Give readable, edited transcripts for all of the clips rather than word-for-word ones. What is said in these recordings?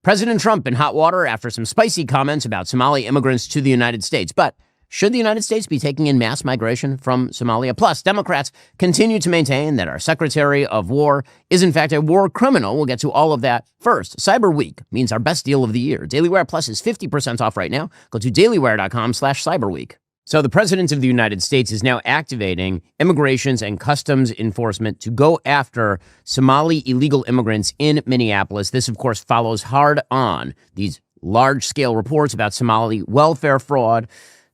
President Trump in hot water after some spicy comments about Somali immigrants to the United States. But should the United States be taking in mass migration from Somalia? Plus, Democrats continue to maintain that our Secretary of War is, in fact, a war criminal. We'll get to all of that first. Cyber Week means our best deal of the year. Daily Wire Plus is 50% off right now. Go to dailywire.com/cyberweek. So the President of the United States is now activating Immigrations and Customs Enforcement to go after Somali illegal immigrants in Minneapolis. This, of course, follows hard on these large-scale reports about Somali welfare fraud,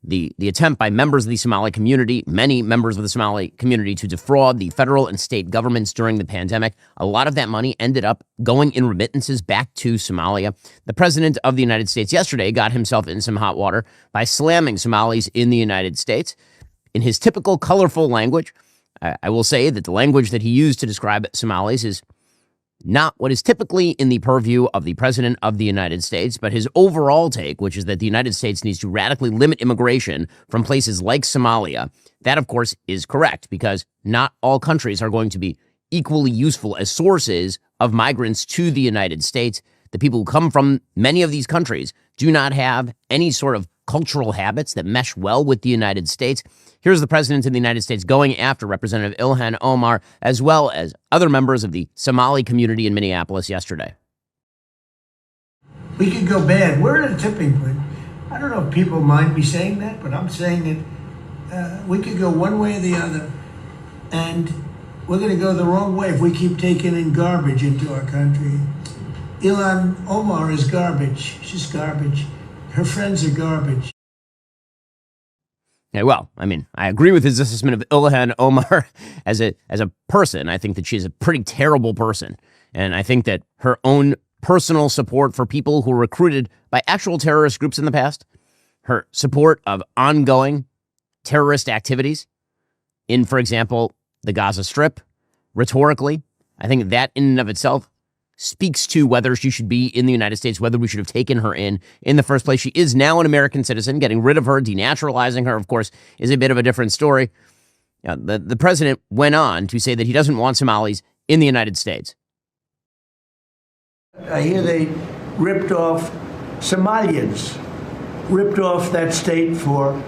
the attempt by members of the Somali community, many members of the Somali community, to defraud the federal and state governments during the pandemic. A lot of that money ended up going in remittances back to Somalia. The President of the United States yesterday got himself in some hot water by slamming Somalis in the United States. In his typical colorful language, I will say that the language that he used to describe Somalis is not what is typically in the purview of the President of the United States, but his overall take, which is that the United States needs to radically limit immigration from places like Somalia. That, of course, is correct, because not all countries are going to be equally useful as sources of migrants to the United States. The people who come from many of these countries do not have any sort of cultural habits that mesh well with the United States. Here's the President of the United States going after Representative Ilhan Omar, as well as other members of the Somali community in Minneapolis yesterday. We could go bad. We're at a tipping point. I don't know if people mind me saying that, but I'm saying that we could go one way or the other, and we're going to go the wrong way if we keep taking in garbage into our country. Ilhan Omar is garbage. She's garbage. Her friends are garbage. Yeah, well, I mean, I agree with his assessment of Ilhan Omar as a person. I think that she's a pretty terrible person. And I think that her own personal support for people who were recruited by actual terrorist groups in the past, her support of ongoing terrorist activities in, for example, the Gaza Strip, rhetorically, I think that in and of itself speaks to whether she should be in the United States, whether we should have taken her in the first place. She is now an American citizen. Getting rid of her, denaturalizing her, of course, is a bit of a different story. The president went on to say that he doesn't want Somalis in the United States. I hear they ripped off Somalians, ripped off that state for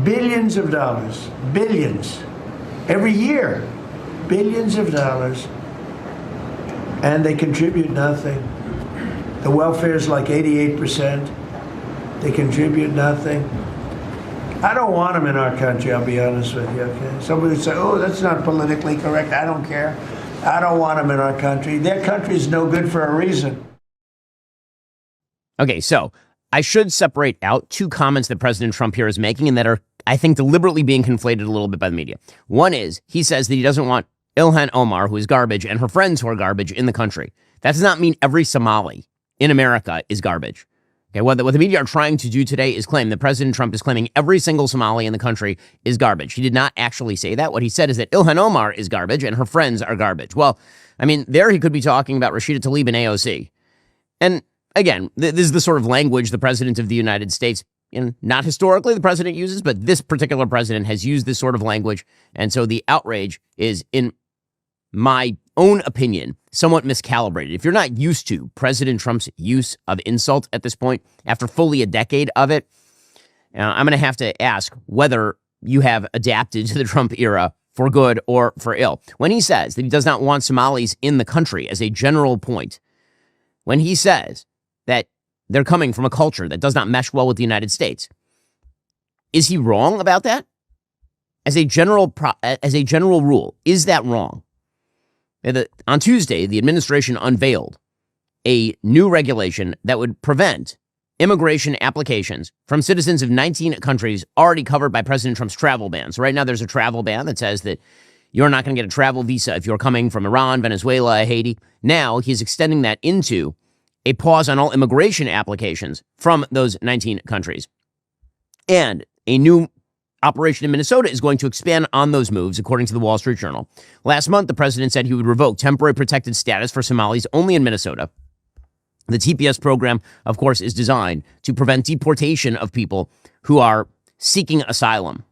billions of dollars, billions, every year, billions of dollars. And they contribute nothing. The welfare is like 88%. They contribute nothing. I don't want them in our country, I'll be honest with you, okay? Somebody would say, oh, that's not politically correct. I don't care. I don't want them in our country. Their country is no good for a reason. Okay, so I should separate out two comments that President Trump here is making and that are, I think, deliberately being conflated a little bit by the media. One is he says that he doesn't want Ilhan Omar, who is garbage, and her friends who are garbage in the country. That does not mean every Somali in America is garbage. Okay, what the media are trying to do today is claim that President Trump is claiming every single Somali in the country is garbage. He did not actually say that. What he said is that Ilhan Omar is garbage and her friends are garbage. Well, I mean, there he could be talking about Rashida Tlaib and AOC. And again, this is the sort of language the President of the United States, not historically the president uses, but this particular president has used this sort of language. And so the outrage is, in my own opinion, somewhat miscalibrated. If you're not used to President Trump's use of insult at this point, after fully a decade of it, I'm going to have to ask whether you have adapted to the Trump era for good or for ill. When he says that he does not want Somalis in the country as a general point, when he says that they're coming from a culture that does not mesh well with the United States, is he wrong about that? As a general rule, is that wrong? On Tuesday, the administration unveiled a new regulation that would prevent immigration applications from citizens of 19 countries already covered by President Trump's travel ban. So right now there's a travel ban that says that you're not going to get a travel visa if you're coming from Iran, Venezuela, Haiti. Now he's extending that into a pause on all immigration applications from those 19 countries. And a new operation in Minnesota is going to expand on those moves, according to the Wall Street Journal. Last month, the president said he would revoke temporary protected status for Somalis only in Minnesota. The TPS program, of course, is designed to prevent deportation of people who are seeking asylum.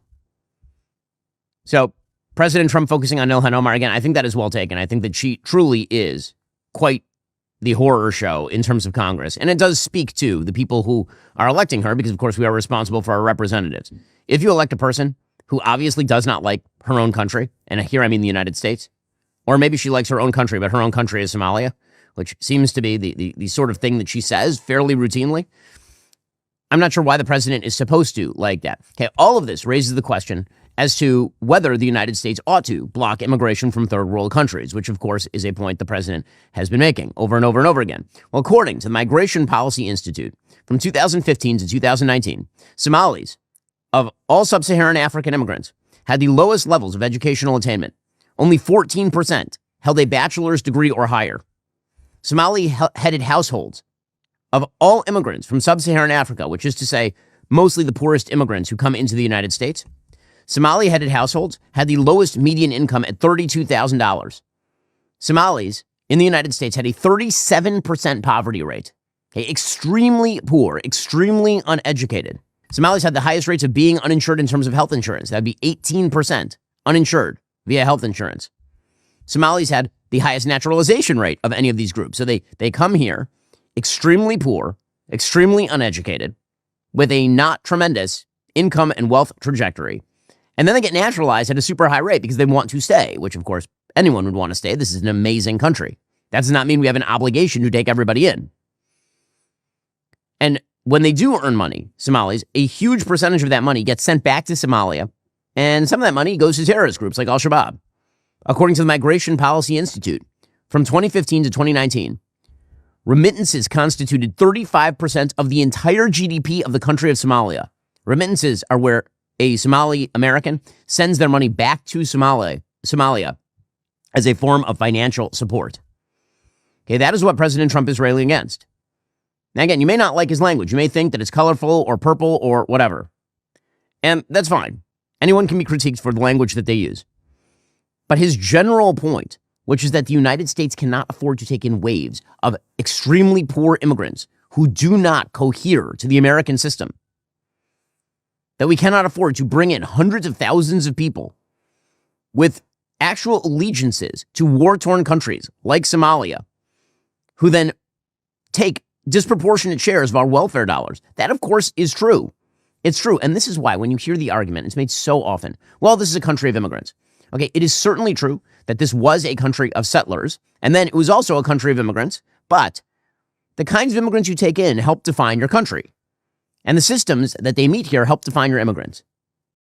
So President Trump focusing on Ilhan Omar, again, I think that is well taken. I think that she truly is quite the horror show in terms of Congress. And it does speak to the people who are electing her because, of course, we are responsible for our representatives. If you elect a person who obviously does not like her own country, and here I mean the United States, or maybe she likes her own country, but her own country is Somalia, which seems to be the sort of thing that she says fairly routinely, I'm not sure why the president is supposed to like that. Okay, all of this raises the question as to whether the United States ought to block immigration from third world countries, which, of course, is a point the president has been making over and over and over again. Well, according to the Migration Policy Institute, from 2015 to 2019, Somalis, of all sub-Saharan African immigrants, had the lowest levels of educational attainment. Only 14% held a bachelor's degree or higher. Somali-headed households of all immigrants from sub-Saharan Africa, which is to say mostly the poorest immigrants who come into the United States, Somali-headed households had the lowest median income at $32,000. Somalis in the United States had a 37% poverty rate. Okay, extremely poor, extremely uneducated. Somalis had the highest rates of being uninsured in terms of health insurance. That would be 18% uninsured via health insurance. Somalis had the highest naturalization rate of any of these groups. So they come here extremely poor, extremely uneducated, with a not tremendous income and wealth trajectory. And then they get naturalized at a super high rate because they want to stay, which, of course, anyone would want to stay. This is an amazing country. That does not mean we have an obligation to take everybody in. And when they do earn money, Somalis, a huge percentage of that money gets sent back to Somalia, and some of that money goes to terrorist groups like Al-Shabaab. According to the Migration Policy Institute, from 2015 to 2019, remittances constituted 35% of the entire GDP of the country of Somalia. Remittances are where a Somali American sends their money back to Somalia as a form of financial support. Okay, that is what President Trump is railing against. Now, again, you may not like his language. You may think that it's colorful or purple or whatever. And that's fine. Anyone can be critiqued for the language that they use. But his general point, which is that the United States cannot afford to take in waves of extremely poor immigrants who do not cohere to the American system, that we cannot afford to bring in hundreds of thousands of people with actual allegiances to war-torn countries like Somalia, who then take disproportionate shares of our welfare dollars. That, of course, is true. It's true. And this is why when you hear the argument, it's made so often, well, this is a country of immigrants. Okay, it is certainly true that this was a country of settlers, and then it was also a country of immigrants, but the kinds of immigrants you take in help define your country. And the systems that they meet here help define your immigrants.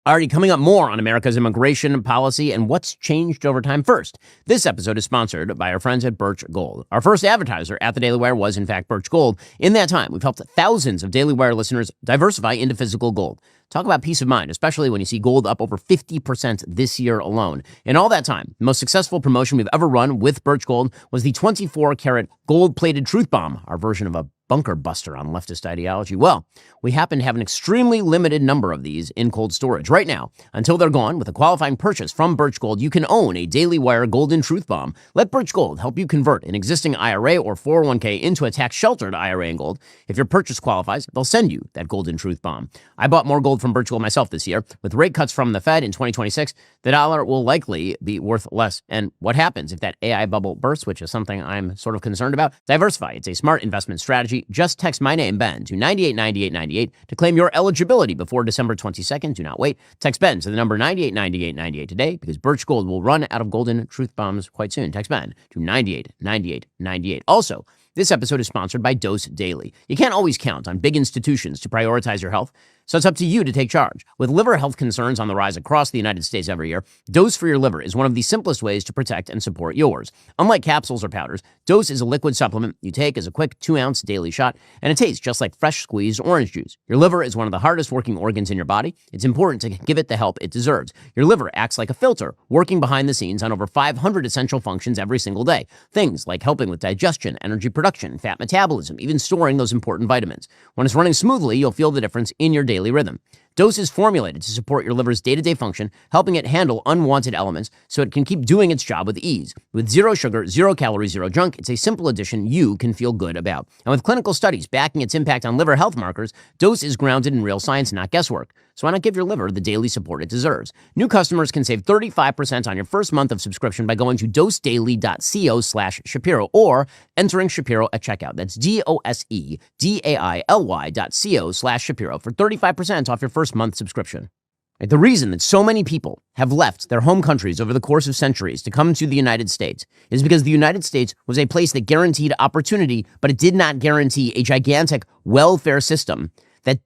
Already coming up more on America's immigration policy and what's changed over time. First, this episode is sponsored by our friends at Birch Gold. Our first advertiser at the Daily Wire was, in fact, Birch Gold. In that time, we've helped thousands of Daily Wire listeners diversify into physical gold. Talk about peace of mind, especially when you see gold up over 50% this year alone. In all that time, the most successful promotion we've ever run with Birch Gold was the 24-karat gold-plated Truth Bomb, our version of a bunker buster on leftist ideology. Well, we happen to have an extremely limited number of these in cold storage right now. Until they're gone, with a qualifying purchase from Birch Gold, you can own a Daily Wire Golden Truth Bomb. Let Birch Gold help you convert an existing IRA or 401k into a tax-sheltered IRA in gold. If your purchase qualifies, they'll send you that Golden Truth Bomb. I bought more gold from Birch Gold myself this year. With rate cuts from the Fed in 2026, the dollar will likely be worth less. And what happens if that AI bubble bursts, which is something I'm sort of concerned about? Diversify. It's a smart investment strategy. Just text my name, Ben, to 989898 to claim your eligibility before December 22nd. Do not wait. Text Ben to the number 989898 today because Birch Gold will run out of Golden Truth Bombs quite soon. Text Ben to 989898. Also, this episode is sponsored by Dose Daily. You can't always count on big institutions to prioritize your health, so it's up to you to take charge. With liver health concerns on the rise across the United States every year, Dose for your liver is one of the simplest ways to protect and support yours. Unlike capsules or powders, Dose is a liquid supplement you take as a quick 2-ounce daily shot, and it tastes just like fresh squeezed orange juice. Your liver is one of the hardest working organs in your body. It's important to give it the help it deserves. Your liver acts like a filter, working behind the scenes on over 500 essential functions every single day. Things like helping with digestion, energy production, fat metabolism, even storing those important vitamins. When it's running smoothly, you'll feel the difference in your daily rhythm. Dose is formulated to support your liver's day-to-day function, helping it handle unwanted elements so it can keep doing its job with ease. With zero sugar, 0 calories, 0 junk, it's a simple addition you can feel good about. And with clinical studies backing its impact on liver health markers, Dose is grounded in real science, not guesswork. So why not give your liver the daily support it deserves? New customers can save 35% on your first month of subscription by going to dosedaily.co/Shapiro or entering Shapiro at checkout. That's DOSEDAILY.co/Shapiro for 35% off your first month subscription. The reason that so many people have left their home countries over the course of centuries to come to the United States is because the United States was a place that guaranteed opportunity, but it did not guarantee a gigantic welfare system that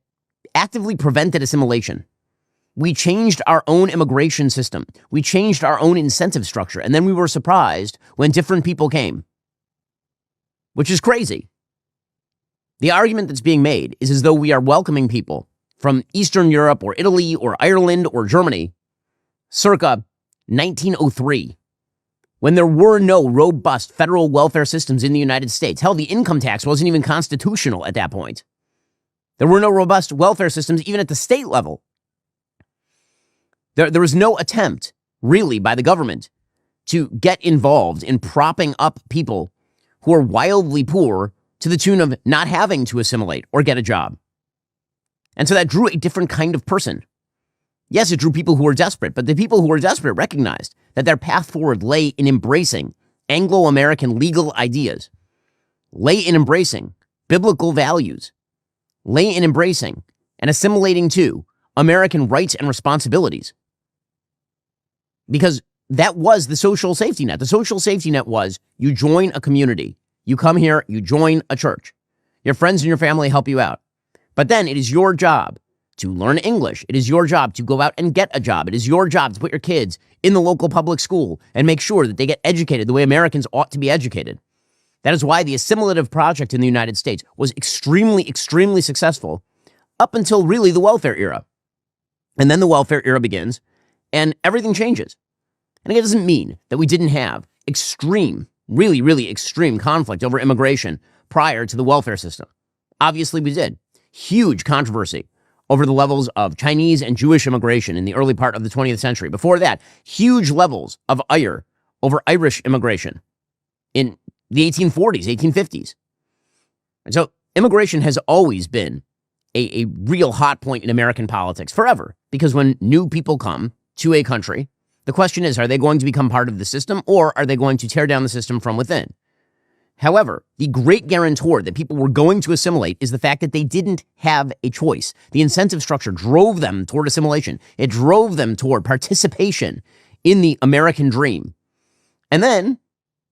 actively prevented assimilation. We changed our own immigration system. We changed our own incentive structure, and then we were surprised when different people came, which is crazy. The argument that's being made is as though we are welcoming people from Eastern Europe or Italy or Ireland or Germany circa 1903, when there were no robust federal welfare systems in the United States. Hell, the income tax wasn't even constitutional at that point. There were no robust welfare systems even at the state level. There was no attempt, really, by the government to get involved in propping up people who are wildly poor to the tune of not having to assimilate or get a job. And so that drew a different kind of person. Yes, it drew people who were desperate, but the people who were desperate recognized that their path forward lay in embracing Anglo-American legal ideas, lay in embracing biblical values, lay in embracing and assimilating to American rights and responsibilities. Because that was the social safety net. The social safety net was you join a community. You come here, you join a church. Your friends and your family help you out. But then it is your job to learn English. It is your job to go out and get a job. It is your job to put your kids in the local public school and make sure that they get educated the way Americans ought to be educated. That is why the assimilative project in the United States was extremely, extremely successful up until really the welfare era. And then the welfare era begins and everything changes. And it doesn't mean that we didn't have extreme, really, really extreme conflict over immigration prior to the welfare system. Obviously we did. Huge controversy over the levels of Chinese and Jewish immigration in the early part of the 20th century. Before that, huge levels of ire over Irish immigration in the 1840s, 1850s. And so immigration has always been a real hot point in American politics forever, because when new people come to a country, the question is, are they going to become part of the system or are they going to tear down the system from within? However, the great guarantor that people were going to assimilate is the fact that they didn't have a choice. The incentive structure drove them toward assimilation. It drove them toward participation in the American dream. And then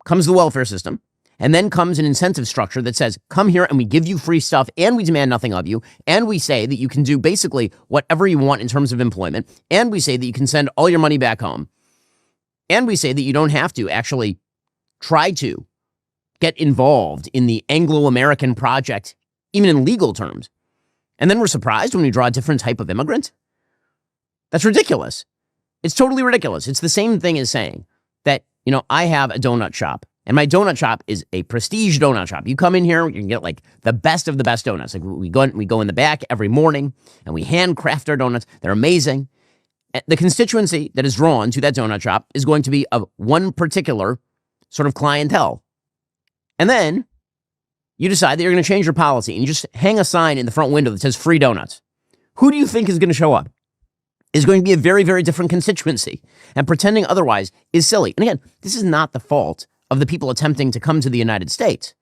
comes the welfare system. And then comes an incentive structure that says, come here and we give you free stuff and we demand nothing of you. And we say that you can do basically whatever you want in terms of employment. And we say that you can send all your money back home. And we say that you don't have to actually try to get involved in the Anglo-American project, even in legal terms. And then we're surprised when we draw a different type of immigrant? That's ridiculous. It's totally ridiculous. It's the same thing as saying that, I have a donut shop, and my donut shop is a prestige donut shop. You come in here, you can get like the best of the best donuts. Like we go in the back every morning, and we handcraft our donuts. They're amazing. The constituency that is drawn to that donut shop is going to be of one particular sort of clientele. And then you decide that you're going to change your policy and you just hang a sign in the front window that says free donuts. Who do you think is going to show up? Is going to be a very, very different constituency. And pretending otherwise is silly. And again, this is not the fault of the people attempting to come to the United States.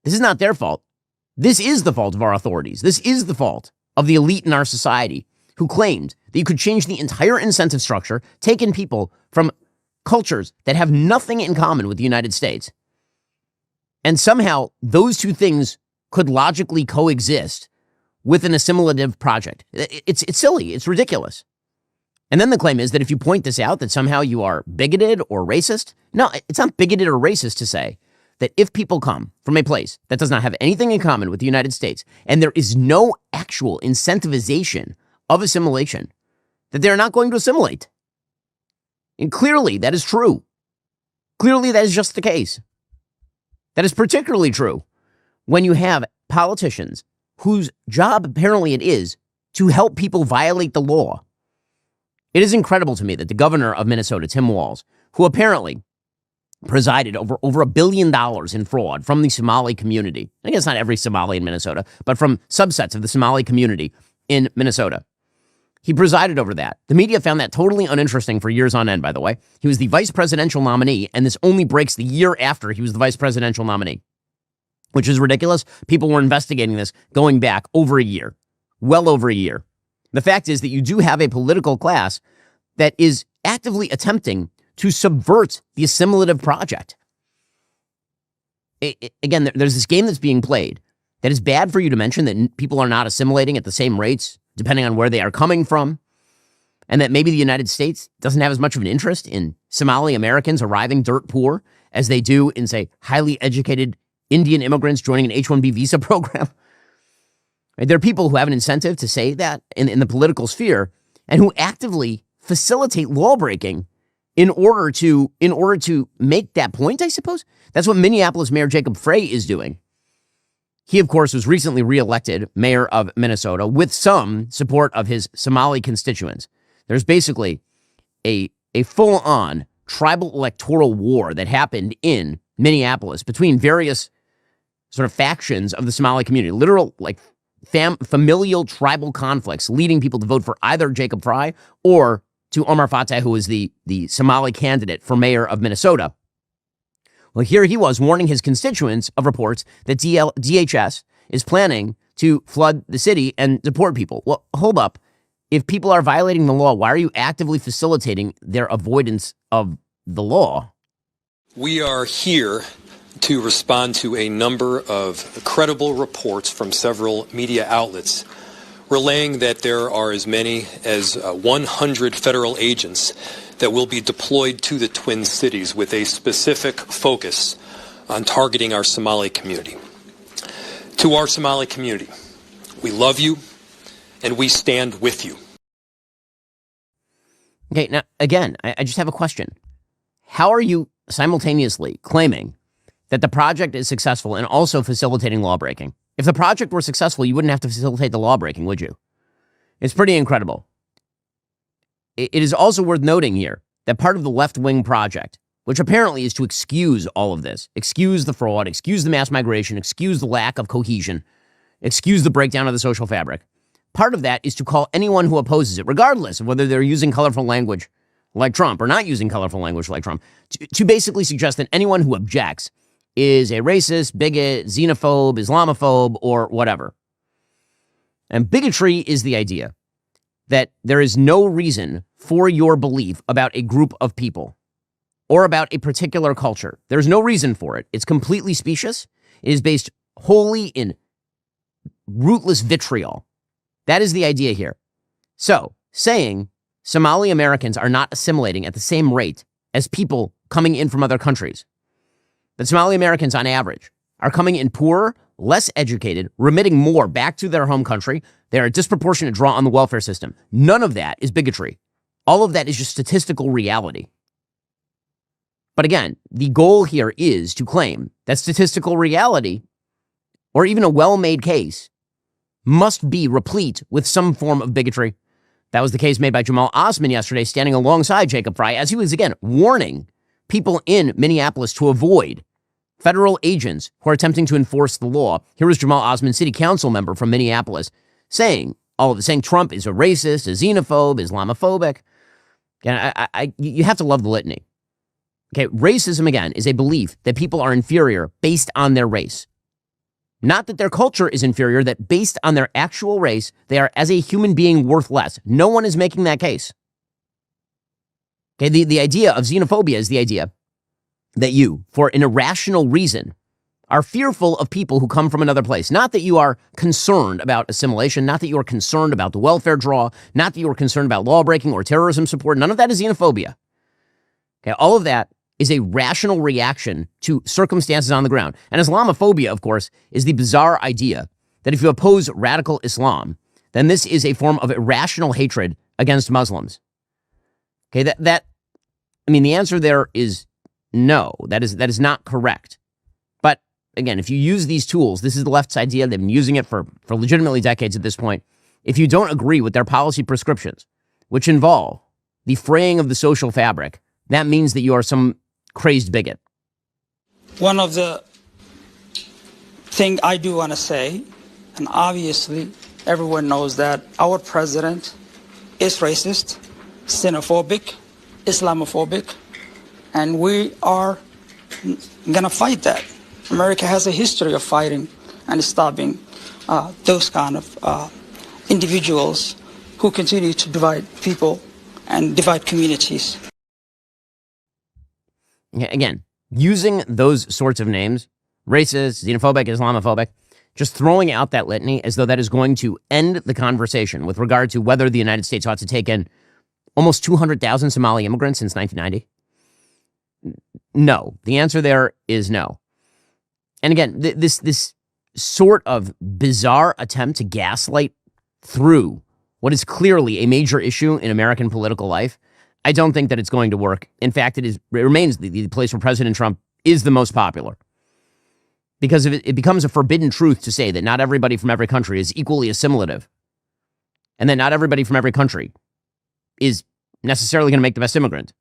This is not their fault. This is the fault of our authorities. This is the fault of the elite in our society who claimed that you could change the entire incentive structure, take in people from cultures that have nothing in common with the United States, and somehow those two things could logically coexist with an assimilative project. It's silly. It's ridiculous. And then the claim is that if you point this out, that somehow you are bigoted or racist. No, it's not bigoted or racist to say that if people come from a place that does not have anything in common with the United States, and there is no actual incentivization of assimilation, that they're not going to assimilate. And clearly that is true. Clearly that is just the case. That is particularly true when you have politicians whose job apparently it is to help people violate the law. It is incredible to me that the governor of Minnesota, Tim Walz, who apparently presided over $1 billion in fraud from the Somali community. I guess not every Somali in Minnesota, but from subsets of the Somali community in Minnesota. He presided over that. The media found that totally uninteresting for years on end, by the way. He was the vice presidential nominee, and this only breaks the year after he was the vice presidential nominee, which is ridiculous. People were investigating this going back over a year, well over a year. The fact is that you do have a political class that is actively attempting to subvert the assimilative project. Again, there's this game that's being played that is bad for you to mention, that people are not assimilating at the same rates, depending on where they are coming from, and that maybe the United States doesn't have as much of an interest in Somali Americans arriving dirt poor as they do in, say, highly educated Indian immigrants joining an H-1B visa program. There are people who have an incentive to say that in the political sphere and who actively facilitate lawbreaking in order to make that point, I suppose. That's what Minneapolis Mayor Jacob Frey is doing. He, of course, was recently reelected mayor of Minnesota with some support of his Somali constituents. There's basically a full-on tribal electoral war that happened in Minneapolis between various sort of factions of the Somali community, literal like familial tribal conflicts leading people to vote for either Jacob Frey or to Omar Fateh, who is the Somali candidate for mayor of Minnesota. Well, here he was warning his constituents of reports that DHS is planning to flood the city and deport people. Well, hold up. If people are violating the law, why are you actively facilitating their avoidance of the law? We are here to respond to a number of credible reports from several media outlets relaying that there are as many as 100 federal agents that will be deployed to the Twin Cities with a specific focus on targeting our Somali community. To our Somali community, we love you and we stand with you. Okay, now, again, I just have a question. How are you simultaneously claiming that the project is successful and also facilitating lawbreaking? If the project were successful, you wouldn't have to facilitate the lawbreaking, would you? It's pretty incredible. It is also worth noting here that part of the left-wing project, which apparently is to excuse all of this, excuse the fraud, excuse the mass migration, excuse the lack of cohesion, excuse the breakdown of the social fabric, part of that is to call anyone who opposes it, regardless of whether they're using colorful language like Trump or not using colorful language like Trump, to basically suggest that anyone who objects is a racist, bigot, xenophobe, Islamophobe, or whatever. And bigotry is the idea that there is no reason for your belief about a group of people or about a particular culture. There's no reason for it. It's completely specious. It is based wholly in rootless vitriol. That is the idea here. So, saying Somali Americans are not assimilating at the same rate as people coming in from other countries, that Somali Americans on average are coming in poorer, less educated, remitting more back to their home country. They are a disproportionate draw on the welfare system. None of that is bigotry. All of that is just statistical reality. But again, the goal here is to claim that statistical reality, or even a well-made case, must be replete with some form of bigotry. That was the case made by Jamal Osman yesterday, standing alongside Jacob Frey, as he was, again, warning people in Minneapolis to avoid federal agents who are attempting to enforce the law. Here was Jamal Osman, city council member from Minneapolis, saying Trump is a racist, a xenophobe, Islamophobic. And you have to love the litany. Okay, racism, again, is a belief that people are inferior based on their race. Not that their culture is inferior, that based on their actual race, they are, as a human being, worth less. No one is making that case. Okay, the idea of xenophobia is the idea that you, for an irrational reason, are fearful of people who come from another place. Not that you are concerned about assimilation, not that you are concerned about the welfare draw, not that you are concerned about lawbreaking or terrorism support. None of that is xenophobia. Okay, all of that is a rational reaction to circumstances on the ground. And Islamophobia, of course, is the bizarre idea that if you oppose radical Islam, then this is a form of irrational hatred against Muslims. Okay, the answer there is no. That is not correct. But again, if you use these tools, this is the left's idea. They've been using it for legitimately decades at this point. If you don't agree with their policy prescriptions, which involve the fraying of the social fabric, that means that you are some crazed bigot. One of the thing I do want to say, and obviously everyone knows that our president is racist, xenophobic, Islamophobic, and we are going to fight that. America has a history of fighting and stopping those kind of individuals who continue to divide people and divide communities. Again, using those sorts of names, racist, xenophobic, Islamophobic, just throwing out that litany as though that is going to end the conversation with regard to whether the United States ought to take in almost 200,000 Somali immigrants since 1990. No, the answer there is no. And again, this sort of bizarre attempt to gaslight through what is clearly a major issue in American political life, I don't think that it's going to work. In fact, it remains the place where President Trump is the most popular. Because it becomes a forbidden truth to say that not everybody from every country is equally assimilative. And that not everybody from every country is necessarily going to make the best immigrant.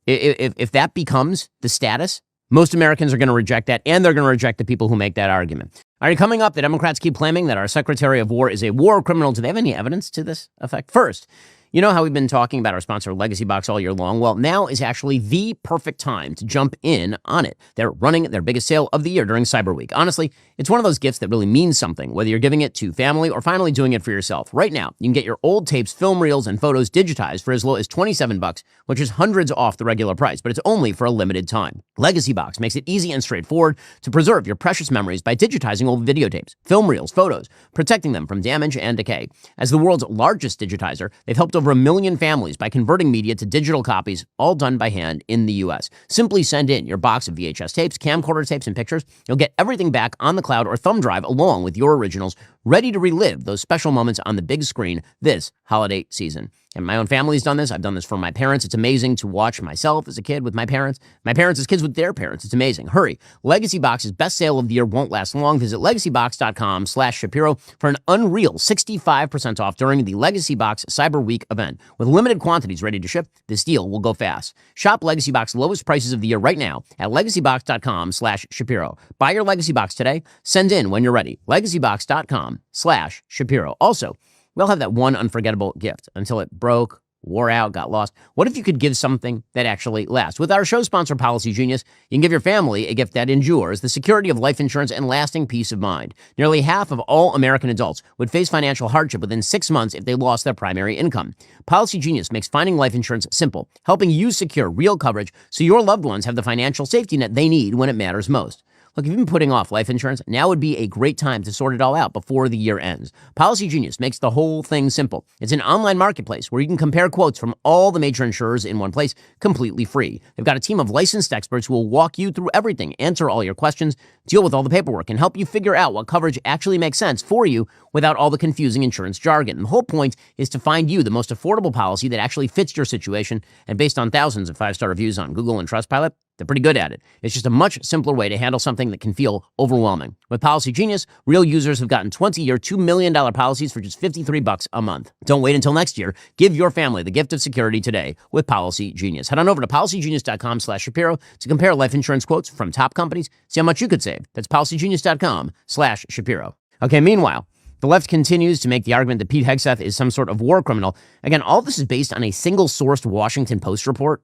If that becomes the status, most Americans are going to reject that, and they're going to reject the people who make that argument. All right, coming up, the Democrats keep claiming that our Secretary of War is a war criminal. Do they have any evidence to this effect? First, you know how we've been talking about our sponsor, Legacy Box, all year long? Well, now is actually the perfect time to jump in on it. They're running their biggest sale of the year during Cyber Week. Honestly, it's one of those gifts that really means something, whether you're giving it to family or finally doing it for yourself. Right now, you can get your old tapes, film reels, and photos digitized for as low as $27, which is hundreds off the regular price, but it's only for a limited time. Legacy Box makes it easy and straightforward to preserve your precious memories by digitizing old videotapes, film reels, photos, protecting them from damage and decay. As the world's largest digitizer, they've helped over 1 million families by converting media to digital copies, all done by hand in the U.S. Simply send in your box of VHS tapes, camcorder tapes, and pictures. You'll get everything back on the cloud or thumb drive along with your originals, ready to relive those special moments on the big screen this holiday season. And my own family's done this. I've done this for my parents. It's amazing to watch myself as a kid with my parents as kids with their parents. It's amazing. Hurry. Legacy Box's best sale of the year won't last long. Visit legacybox.com/Shapiro for an unreal 65% off during the Legacy Box Cyber Week event. With limited quantities ready to ship, this deal will go fast. Shop Legacy Box lowest prices of the year right now at legacybox.com/Shapiro. Buy your Legacy Box today. Send in when you're ready. legacybox.com/Shapiro. Also, we'll have that one unforgettable gift until it broke, wore out, got lost. What if you could give something that actually lasts? With our show sponsor, Policy Genius, you can give your family a gift that endures, the security of life insurance and lasting peace of mind. Nearly half of all American adults would face financial hardship within 6 months if they lost their primary income. Policy Genius makes finding life insurance simple, helping you secure real coverage so your loved ones have the financial safety net they need when it matters most. Look, if you've been putting off life insurance, now would be a great time to sort it all out before the year ends. Policy Genius makes the whole thing simple. It's an online marketplace where you can compare quotes from all the major insurers in one place, completely free. They've got a team of licensed experts who will walk you through everything, answer all your questions, deal with all the paperwork, and help you figure out what coverage actually makes sense for you without all the confusing insurance jargon. The whole point is to find you the most affordable policy that actually fits your situation, and based on thousands of 5-star reviews on Google and Trustpilot, they're pretty good at it. It's just a much simpler way to handle something that can feel overwhelming. With Policy Genius, real users have gotten 20-year, $2 million policies for just $53 a month. Don't wait until next year. Give your family the gift of security today with Policy Genius. Head on over to policygenius.com/Shapiro to compare life insurance quotes from top companies. See how much you could save. That's policygenius.com/Shapiro. Okay, meanwhile, the left continues to make the argument that Pete Hegseth is some sort of war criminal. Again, all this is based on a single-sourced Washington Post report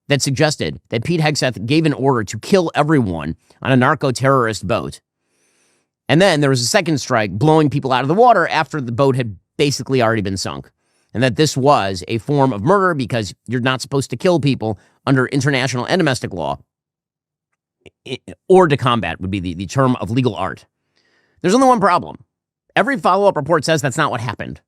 that suggested that Pete Hegseth gave an order to kill everyone on a narco-terrorist boat. And then there was a second strike blowing people out of the water after the boat had basically already been sunk. And that this was a form of murder because you're not supposed to kill people under international and domestic law. Or to combat would be the term of legal art. There's only one problem. Every follow-up report says that's not what happened.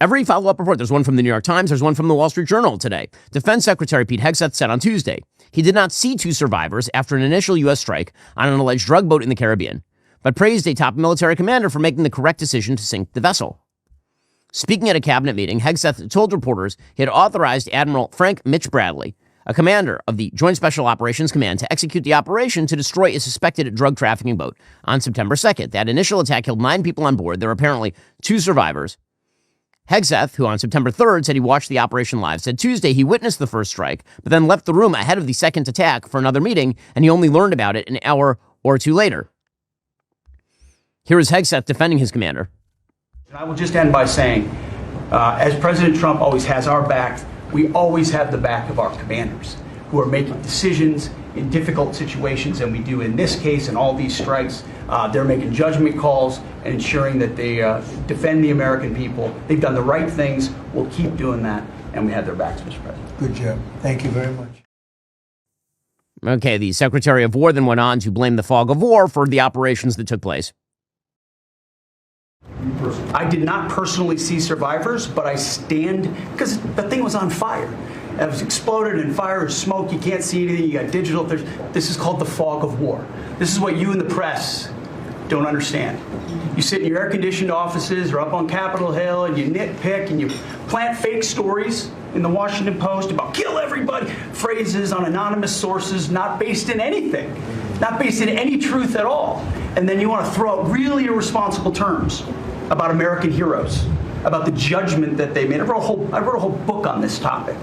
Every follow-up report, there's one from the New York Times, there's one from the Wall Street Journal today. Defense Secretary Pete Hegseth said on Tuesday he did not see 2 survivors after an initial U.S. strike on an alleged drug boat in the Caribbean, but praised a top military commander for making the correct decision to sink the vessel. Speaking at a cabinet meeting, Hegseth told reporters he had authorized Admiral Frank Mitch Bradley, a commander of the Joint Special Operations Command, to execute the operation to destroy a suspected drug trafficking boat on September 2nd. That initial attack killed 9 people on board. There were apparently 2 survivors. Hegseth, who on September 3rd said he watched the operation live, said Tuesday he witnessed the first strike, but then left the room ahead of the second attack for another meeting, and he only learned about it an hour or 2 later. Here is Hegseth defending his commander. I will just end by saying As President Trump always has our back, we always have the back of our commanders who are making decisions in difficult situations, and we do in this case and all these strikes. They're making judgment calls and ensuring that they defend the American people. They've done the right things. We'll keep doing that, and we have their backs, Mr. President. Good job. Thank you very much. Okay, the Secretary of War then went on to blame the fog of war for the operations that took place. I did not personally see survivors, but I stand, because the thing was on fire. It was exploded and fire and smoke. You can't see anything. You got digital. This is called the fog of war. This is what you in the press don't understand. You sit in your air-conditioned offices or up on Capitol Hill and you nitpick and you plant fake stories in the Washington Post about kill everybody, phrases on anonymous sources not based in anything, not based in any truth at all. And then you want to throw out really irresponsible terms about American heroes, about the judgment that they made. I wrote a whole book on this topic.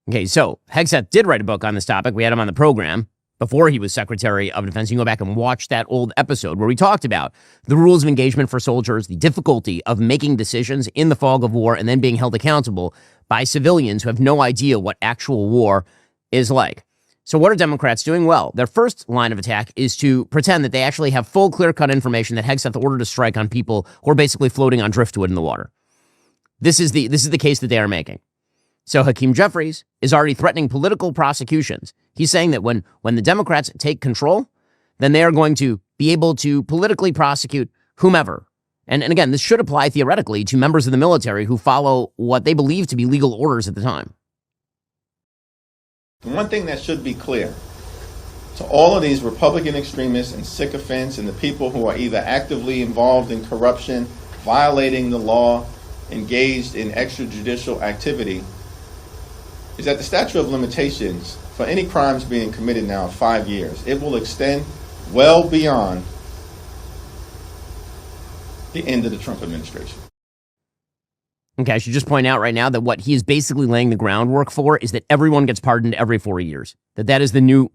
Okay, so Hegseth did write a book on this topic. We had him on the program before he was Secretary of Defense. You can go back and watch that old episode where we talked about the rules of engagement for soldiers, the difficulty of making decisions in the fog of war and then being held accountable by civilians who have no idea what actual war is like. So what are Democrats doing? Well, their first line of attack is to pretend that they actually have full, clear-cut information that Hegseth ordered a strike on people who are basically floating on driftwood in the water. This is the case that they are making. So Hakeem Jeffries is already threatening political prosecutions. He's saying that when the Democrats take control, then they are going to be able to politically prosecute whomever. And again, this should apply theoretically to members of the military who follow what they believe to be legal orders at the time. One thing that should be clear to all of these Republican extremists and sycophants and the people who are either actively involved in corruption, violating the law, engaged in extrajudicial activity, is that the statute of limitations for any crimes being committed now is 5 years. It will extend well beyond the end of the Trump administration. Okay, I should just point out right now that what he is basically laying the groundwork for is that everyone gets pardoned every 4 years. That is the new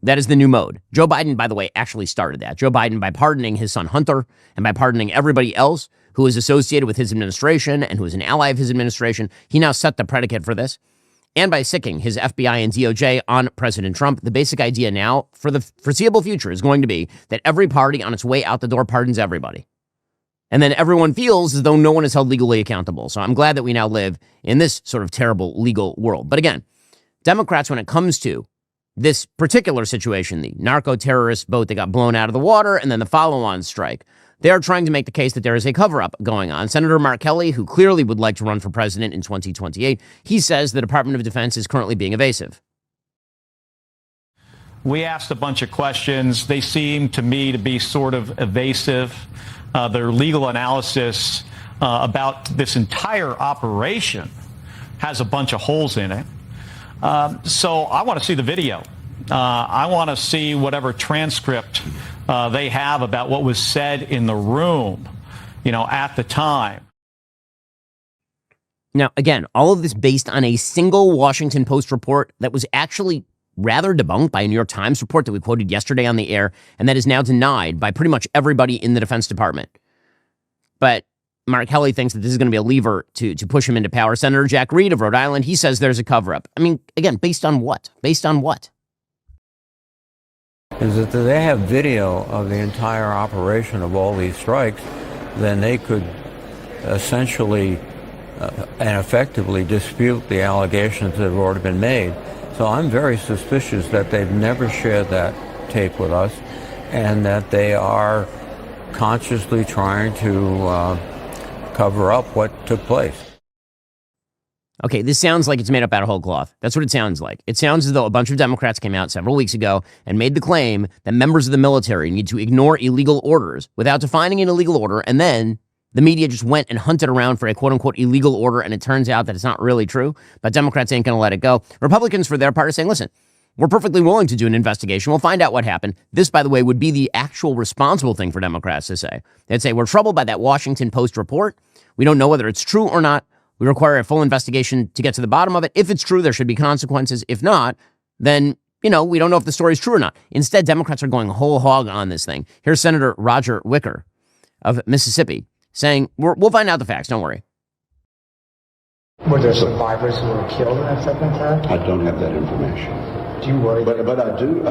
mode. Joe Biden, by the way, actually started that. Joe Biden, by pardoning his son Hunter and by pardoning everybody else who is associated with his administration and who is an ally of his administration, he now set the predicate for this. And by sicking his FBI and DOJ on President Trump, the basic idea now for the foreseeable future is going to be that every party on its way out the door pardons everybody. And then everyone feels as though no one is held legally accountable. So I'm glad that we now live in this sort of terrible legal world. But again, Democrats, when it comes to this particular situation, the narco-terrorist boat that got blown out of the water and then the follow-on strike, they are trying to make the case that there is a cover-up going on. Senator Mark Kelly, who clearly would like to run for president in 2028, he says the Department of Defense is currently being evasive. We asked a bunch of questions. They seem to me to be sort of evasive. Their legal analysis about this entire operation has a bunch of holes in it. So I want to see the video. I want to see whatever transcript they have about what was said in the room, at the time. Now, again, all of this based on a single Washington Post report that was actually rather debunked by a New York Times report that we quoted yesterday on the air, and that is now denied by pretty much everybody in the Defense Department. But Mark Kelly thinks that this is going to be a lever to push him into power. Senator Jack Reed of Rhode Island, he says there's a cover-up. I mean, again, based on what? Based on what? Is that they have video of the entire operation of all these strikes, then they could essentially and effectively dispute the allegations that have already been made. So I'm very suspicious that they've never shared that tape with us and that they are consciously trying to cover up what took place. Okay, this sounds like it's made up out of whole cloth. That's what it sounds like. It sounds as though a bunch of Democrats came out several weeks ago and made the claim that members of the military need to ignore illegal orders without defining an illegal order, and then the media just went and hunted around for a quote-unquote illegal order, and it turns out that it's not really true, but Democrats ain't going to let it go. Republicans, for their part, are saying, listen, we're perfectly willing to do an investigation. We'll find out what happened. This, by the way, would be the actual responsible thing for Democrats to say. They'd say, we're troubled by that Washington Post report. We don't know whether it's true or not. We require a full investigation to get to the bottom of it. If it's true, there should be consequences. If not, then, we don't know if the story is true or not. Instead, Democrats are going whole hog on this thing. Here's Senator Roger Wicker of Mississippi saying, we'll find out the facts. Don't worry. Were there survivors who were killed in that second attack? I don't have that information. Do you worry? But I do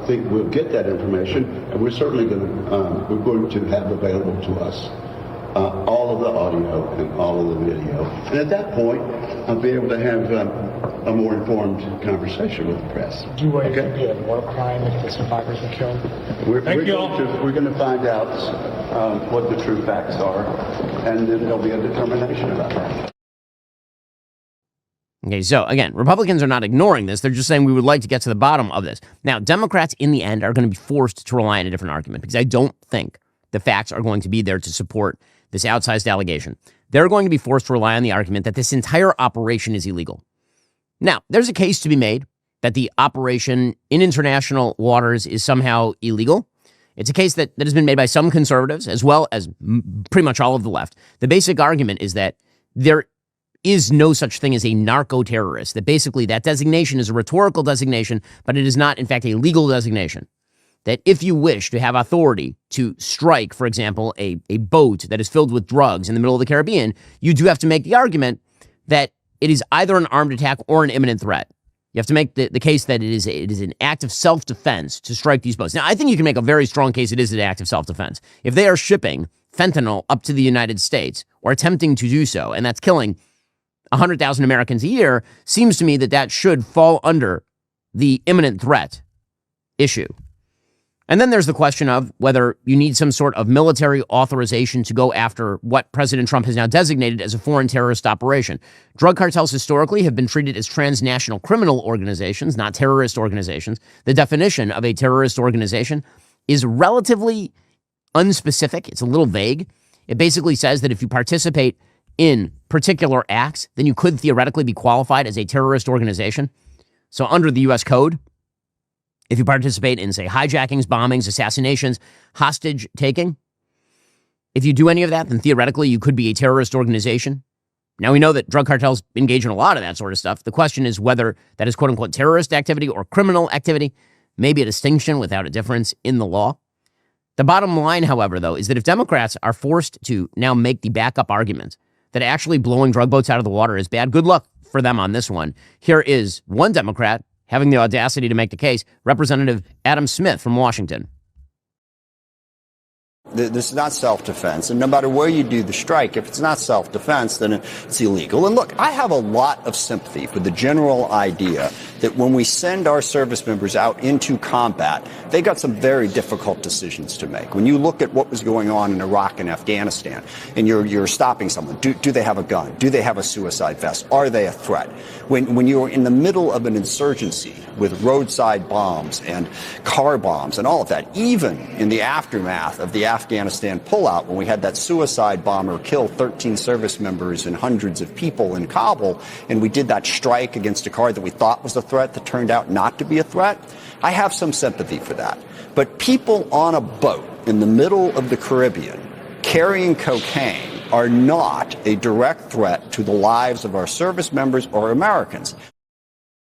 think we'll get that information, and we're certainly going to have available to us all of the audio and all of the video. And at that point, I'll be able to have a more informed conversation with the press. Do you worry it could be a war crime if the survivors were killed? We're going to find out what the true facts are, and then there'll be a determination about that. Okay, so again, Republicans are not ignoring this. They're just saying we would like to get to the bottom of this. Now, Democrats in the end are going to be forced to rely on a different argument because I don't think the facts are going to be there to support this outsized allegation. They're going to be forced to rely on the argument that this entire operation is illegal. Now, there's a case to be made that the operation in international waters is somehow illegal. It's a case that has been made by some conservatives as well as pretty much all of the left. The basic argument is that there is no such thing as a narco-terrorist, that basically that designation is a rhetorical designation, but it is not, in fact, a legal designation. That if you wish to have authority to strike, for example, a boat that is filled with drugs in the middle of the Caribbean, you do have to make the argument that it is either an armed attack or an imminent threat. You have to make the case that it is an act of self-defense to strike these boats. Now, I think you can make a very strong case it is an act of self-defense. If they are shipping fentanyl up to the United States or attempting to do so, and that's killing 100,000 Americans a year, seems to me that should fall under the imminent threat issue. And then there's the question of whether you need some sort of military authorization to go after what President Trump has now designated as a foreign terrorist operation. Drug cartels historically have been treated as transnational criminal organizations, not terrorist organizations. The definition of a terrorist organization is relatively unspecific. It's a little vague. It basically says that if you participate in particular acts, then you could theoretically be qualified as a terrorist organization. So under the U.S. Code, if you participate in, say, hijackings, bombings, assassinations, hostage taking, if you do any of that, then theoretically you could be a terrorist organization. Now, we know that drug cartels engage in a lot of that sort of stuff. The question is whether that is quote-unquote terrorist activity or criminal activity, maybe a distinction without a difference in the law. The bottom line, however, though, is that if Democrats are forced to now make the backup argument that actually blowing drug boats out of the water is bad, good luck for them on this one. Here is one Democrat having the audacity to make the case, Representative Adam Smith from Washington. This is not self-defense, and no matter where you do the strike, if it's not self-defense, then it's illegal. And look, I have a lot of sympathy for the general idea that when we send our service members out into combat, they got some very difficult decisions to make. When you look at what was going on in Iraq and Afghanistan, and you're stopping someone, do they have a gun? Do they have a suicide vest? Are they a threat? When you're in the middle of an insurgency with roadside bombs and car bombs and all of that, even in the aftermath of the Afghanistan pullout, when we had that suicide bomber kill 13 service members and hundreds of people in Kabul, and we did that strike against a car that we thought was a threat that turned out not to be a threat, I have some sympathy for that. But people on a boat in the middle of the Caribbean carrying cocaine are not a direct threat to the lives of our service members or Americans.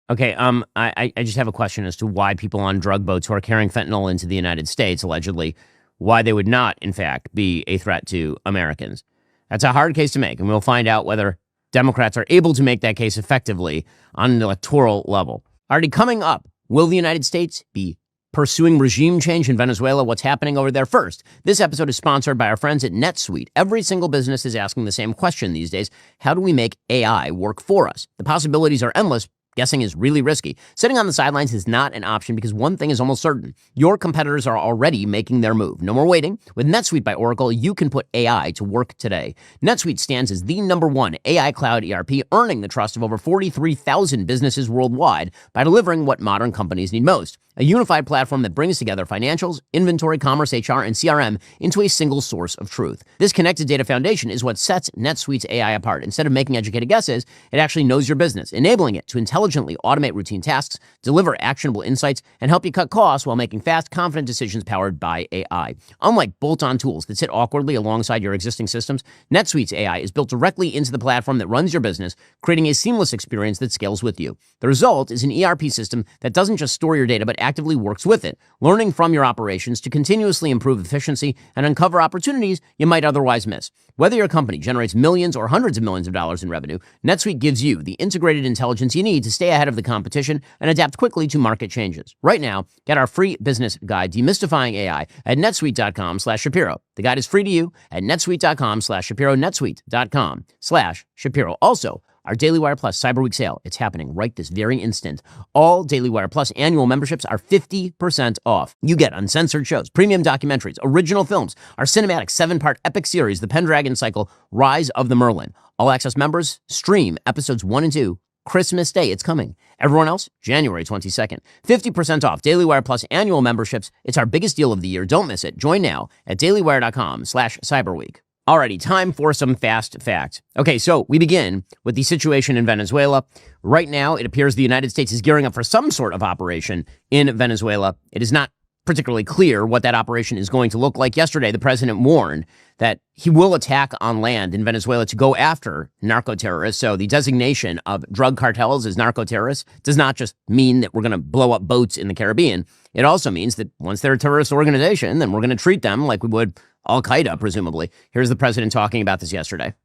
Okay, I just have a question as to why people on drug boats who are carrying fentanyl into the United States, allegedly, why they would not, in fact, be a threat to Americans. That's a hard case to make, and we'll find out whether Democrats are able to make that case effectively on an electoral level. Already coming up, will the United States be pursuing regime change in Venezuela? What's happening over there first? This episode is sponsored by our friends at NetSuite. Every single business is asking the same question these days. How do we make AI work for us? The possibilities are endless. Guessing is really risky. Sitting on the sidelines is not an option because one thing is almost certain. Your competitors are already making their move. No more waiting. With NetSuite by Oracle, you can put AI to work today. NetSuite stands as the #1 AI cloud ERP, earning the trust of over 43,000 businesses worldwide by delivering what modern companies need most. A unified platform that brings together financials, inventory, commerce, HR, and CRM into a single source of truth. This connected data foundation is what sets NetSuite's AI apart. Instead of making educated guesses, it actually knows your business, enabling it to intelligently intelligently automate routine tasks, deliver actionable insights, and help you cut costs while making fast, confident decisions powered by AI. Unlike bolt-on tools that sit awkwardly alongside your existing systems, NetSuite's AI is built directly into the platform that runs your business, creating a seamless experience that scales with you. The result is an ERP system that doesn't just store your data, but actively works with it, learning from your operations to continuously improve efficiency and uncover opportunities you might otherwise miss. Whether your company generates millions or hundreds of millions of dollars in revenue, NetSuite gives you the integrated intelligence you need to stay ahead of the competition and adapt quickly to market changes. Right now, get our free business guide, Demystifying AI, at netsuite.com/Shapiro. The guide is free to you at netsuite.com/Shapiro, netsuite.com/Shapiro. Also, our Daily Wire Plus Cyber Week sale, it's happening right this very instant. All Daily Wire Plus annual memberships are 50% off. You get uncensored shows, premium documentaries, original films, our cinematic 7-part epic series, The Pendragon Cycle, Rise of the Merlin. All access members stream episodes 1 and 2 Christmas Day. It's coming. Everyone else, January 22nd. 50% off Daily Wire Plus annual memberships. It's our biggest deal of the year. Don't miss it. Join now at dailywire.com/cyberweek. Alrighty, time for some fast facts. Okay, so we begin with the situation in Venezuela. Right now, it appears the United States is gearing up for some sort of operation in Venezuela. It is not particularly clear what that operation is going to look like. Yesterday, the president warned that he will attack on land in Venezuela to go after narco-terrorists. So the designation of drug cartels as narco-terrorists does not just mean that we're going to blow up boats in the Caribbean. It also means that once they're a terrorist organization, then we're going to treat them like we would Al-Qaeda, presumably. Here's the president talking about this yesterday.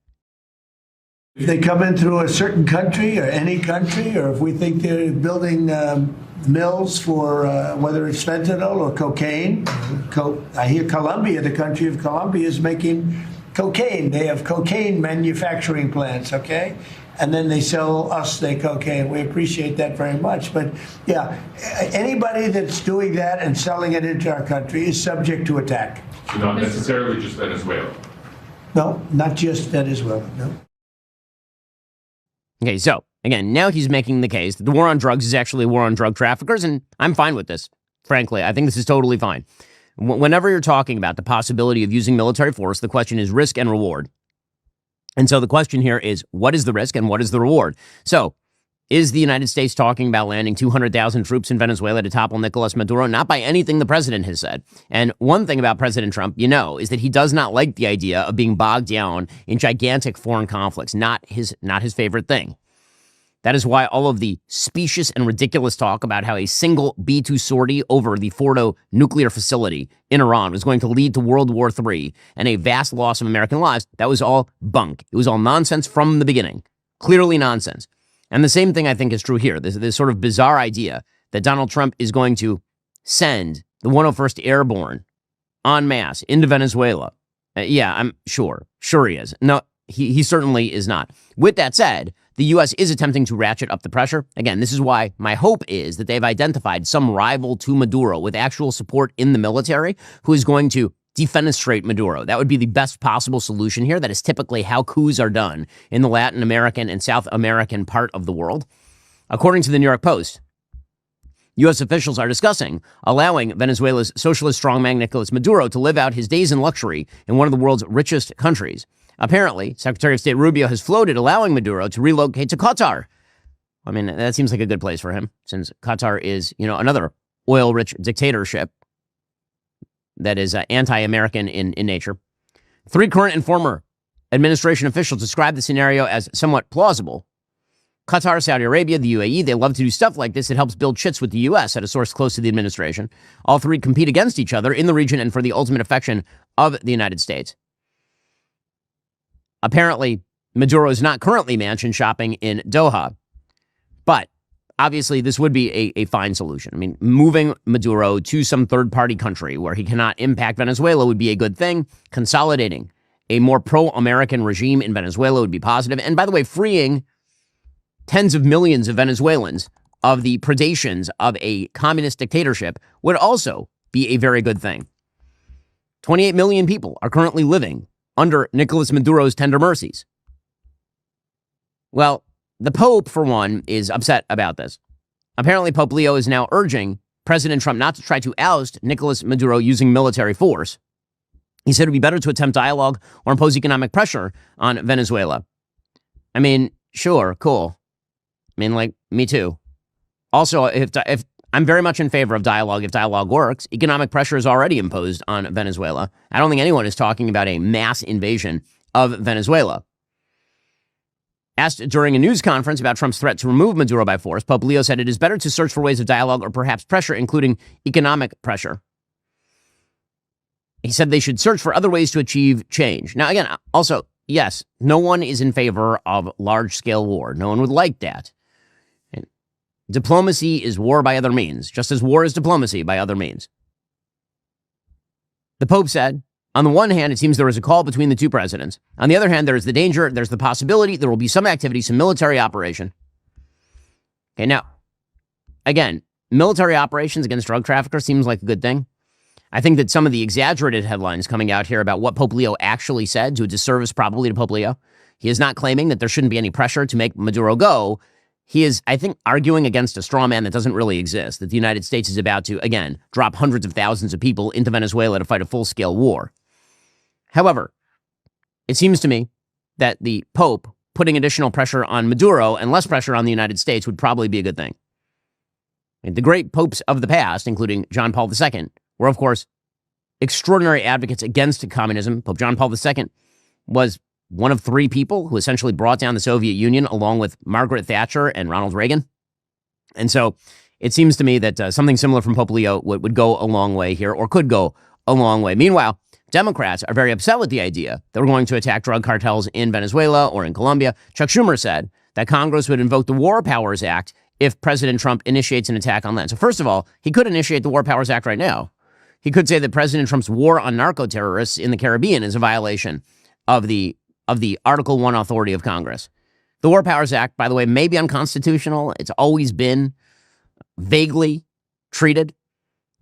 If they come in through a certain country or any country, or if we think they're building mills for whether it's fentanyl or cocaine. I hear Colombia, the country of Colombia, is making cocaine. They have cocaine manufacturing plants, okay? And then they sell us their cocaine. We appreciate that very much. But yeah, anybody that's doing that and selling it into our country is subject to attack. So not necessarily just Venezuela? No, not just Venezuela, no. Okay, so, again, now he's making the case that the war on drugs is actually a war on drug traffickers, and I'm fine with this. Frankly, I think this is totally fine. Whenever you're talking about the possibility of using military force, the question is risk and reward. And so the question here is, what is the risk and what is the reward? So, is the United States talking about landing 200,000 troops in Venezuela to topple Nicolas Maduro? Not by anything the president has said. And one thing about President Trump, is that he does not like the idea of being bogged down in gigantic foreign conflicts. Not his favorite thing. That is why all of the specious and ridiculous talk about how a single B-2 sortie over the Fordo nuclear facility in Iran was going to lead to World War III and a vast loss of American lives, that was all bunk. It was all nonsense from the beginning. Clearly nonsense. And the same thing I think is true here. This sort of bizarre idea that Donald Trump is going to send the 101st Airborne en masse into Venezuela. Yeah, I'm sure. Sure he is. No, he certainly is not. With that said, the U.S. is attempting to ratchet up the pressure. Again, this is why my hope is that they've identified some rival to Maduro with actual support in the military who is going to defenestrate Maduro. That would be the best possible solution here. That is typically how coups are done in the Latin American and South American part of the world. According to the New York Post, U.S. officials are discussing allowing Venezuela's socialist strongman Nicolas Maduro to live out his days in luxury in one of the world's richest countries. Apparently, Secretary of State Rubio has floated allowing Maduro to relocate to Qatar. I mean, that seems like a good place for him, since Qatar is, another oil-rich dictatorship that is anti-American in nature. 3 current and former administration officials describe the scenario as somewhat plausible. Qatar, Saudi Arabia, the UAE, they love to do stuff like this. It helps build chits with the U.S., at a source close to the administration. All 3 compete against each other in the region and for the ultimate affection of the United States. Apparently, Maduro is not currently mansion shopping in Doha, but obviously, this would be a fine solution. I mean, moving Maduro to some third-party country where he cannot impact Venezuela would be a good thing. Consolidating a more pro-American regime in Venezuela would be positive. And by the way, freeing tens of millions of Venezuelans of the predations of a communist dictatorship would also be a very good thing. 28 million people are currently living under Nicolas Maduro's tender mercies. Well, the Pope, for one, is upset about this. Apparently, Pope Leo is now urging President Trump not to try to oust Nicolas Maduro using military force. He said it would be better to attempt dialogue or impose economic pressure on Venezuela. I mean, sure, cool. mean, like, me too. Also, if I'm very much in favor of dialogue if dialogue works. Economic pressure is already imposed on Venezuela. I don't think anyone is talking about a mass invasion of Venezuela. Asked during a news conference about Trump's threat to remove Maduro by force, Pope Leo said it is better to search for ways of dialogue or perhaps pressure, including economic pressure. He said they should search for other ways to achieve change. Now, again, also, yes, no one is in favor of large-scale war. No one would like that. Diplomacy is war by other means, just as war is diplomacy by other means. The Pope said, on the one hand, it seems there is a call between the two presidents. On the other hand, there is the danger, there's the possibility there will be some activity, some military operation. Okay, now, again, military operations against drug traffickers seems like a good thing. I think that some of the exaggerated headlines coming out here about what Pope Leo actually said, to a disservice probably to Pope Leo, he is not claiming that there shouldn't be any pressure to make Maduro go. He is, I think, arguing against a straw man that doesn't really exist, that the United States is about to, again, drop hundreds of thousands of people into Venezuela to fight a full-scale war. However, it seems to me that the Pope putting additional pressure on Maduro and less pressure on the United States would probably be a good thing. And the great popes of the past, including John Paul II, were, of course, extraordinary advocates against communism. Pope John Paul II was one of three people who essentially brought down the Soviet Union along with Margaret Thatcher and Ronald Reagan. And so it seems to me that something similar from Pope Leo would go a long way here, or could go a long way. Meanwhile, Democrats are very upset with the idea that we're going to attack drug cartels in Venezuela or in Colombia. Chuck Schumer said that Congress would invoke the War Powers Act if President Trump initiates an attack on land. So first of all, he could initiate the War Powers Act right now. He could say that President Trump's war on narco-terrorists in the Caribbean is a violation of the Article 1 authority of Congress. The War Powers Act, by the way, may be unconstitutional. It's always been vaguely treated.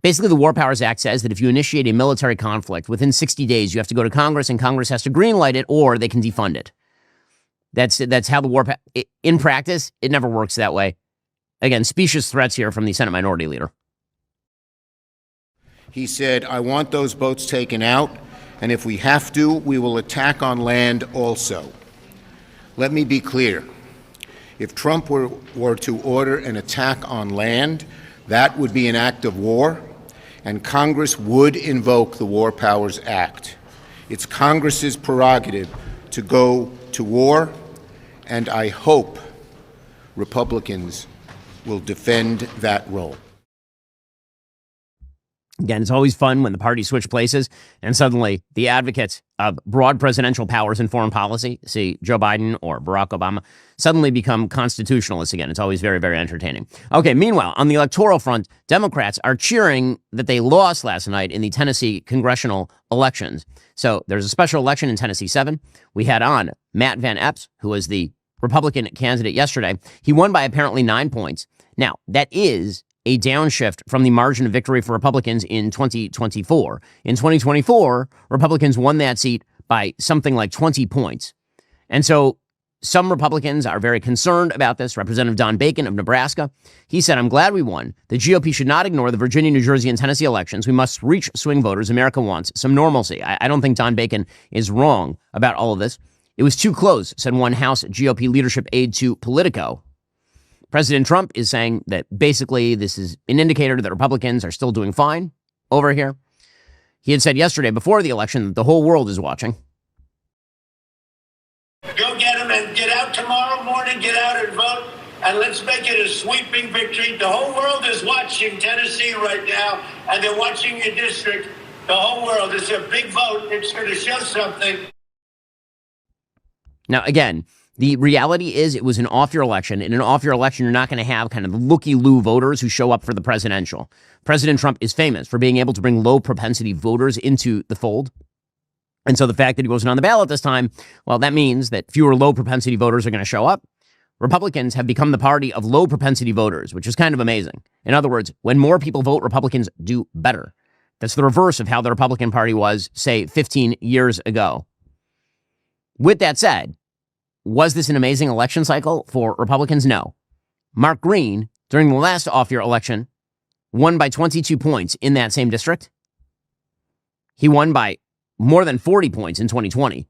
Basically, the War Powers Act says that if you initiate a military conflict, within 60 days, you have to go to Congress, and Congress has to greenlight it, or they can defund it. That's how the war... In practice, it never works that way. Again, specious threats here from the Senate Minority Leader. He said, I want those boats taken out, and if we have to, we will attack on land also. Let me be clear. If Trump were to order an attack on land, that would be an act of war, and Congress would invoke the War Powers Act. It's Congress's prerogative to go to war, and I hope Republicans will defend that role. Again, it's always fun when the parties switch places and suddenly the advocates of broad presidential powers in foreign policy, see Joe Biden or Barack Obama, suddenly become constitutionalists again. It's always very, very entertaining. Okay, meanwhile, on the electoral front, Democrats are cheering that they lost last night in the Tennessee congressional elections. So there's a special election in Tennessee 7. We had on Matt Van Epps, who was the Republican candidate yesterday. He won by apparently 9 points. Now, that is a downshift from the margin of victory for Republicans in 2024. In 2024, Republicans won that seat by something like 20 points. And so some Republicans are very concerned about this. Representative Don Bacon of Nebraska, he said, I'm glad we won. The GOP should not ignore the Virginia, New Jersey, and Tennessee elections. We must reach swing voters. America wants some normalcy. I don't think Don Bacon is wrong about all of this. It was too close, said one House GOP leadership aide to Politico. President Trump is saying that basically this is an indicator that Republicans are still doing fine over here. He had said yesterday before the election that the whole world is watching. Go get them and get out tomorrow morning, get out and vote, and let's make it a sweeping victory. The whole world is watching Tennessee right now, and they're watching your district. The whole world. It's a big vote. It's going to show something. Now, again, the reality is it was an off-year election. In an off-year election, you're not going to have kind of the looky-loo voters who show up for the presidential. President Trump is famous for being able to bring low-propensity voters into the fold. And so the fact that he wasn't on the ballot this time, well, that means that fewer low-propensity voters are going to show up. Republicans have become the party of low-propensity voters, which is kind of amazing. In other words, when more people vote, Republicans do better. That's the reverse of how the Republican Party was, say, 15 years ago. With that said, was this an amazing election cycle for Republicans? No. Mark Green, during the last off-year election, won by 22 points in that same district. He won by more than 40 points in 2020.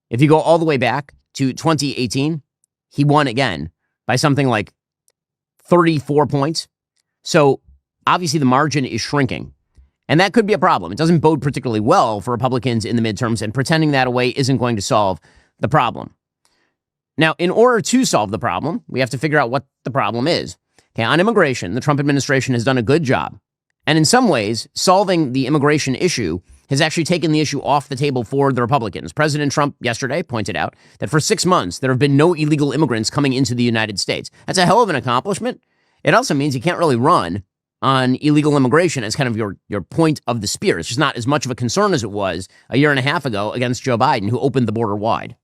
If you go all the way back to 2018, he won again by something like 34 points. So obviously the margin is shrinking. And that could be a problem. It doesn't bode particularly well for Republicans in the midterms, and pretending that away isn't going to solve the problem. Now, in order to solve the problem, we have to figure out what the problem is. Okay, on immigration, the Trump administration has done a good job. And in some ways, solving the immigration issue has actually taken the issue off the table for the Republicans. President Trump yesterday pointed out that for 6 months, there have been no illegal immigrants coming into the United States. That's a hell of an accomplishment. It also means you can't really run on illegal immigration as kind of your point of the spear. It's just not as much of a concern as it was a year and a half ago against Joe Biden, who opened the border wide.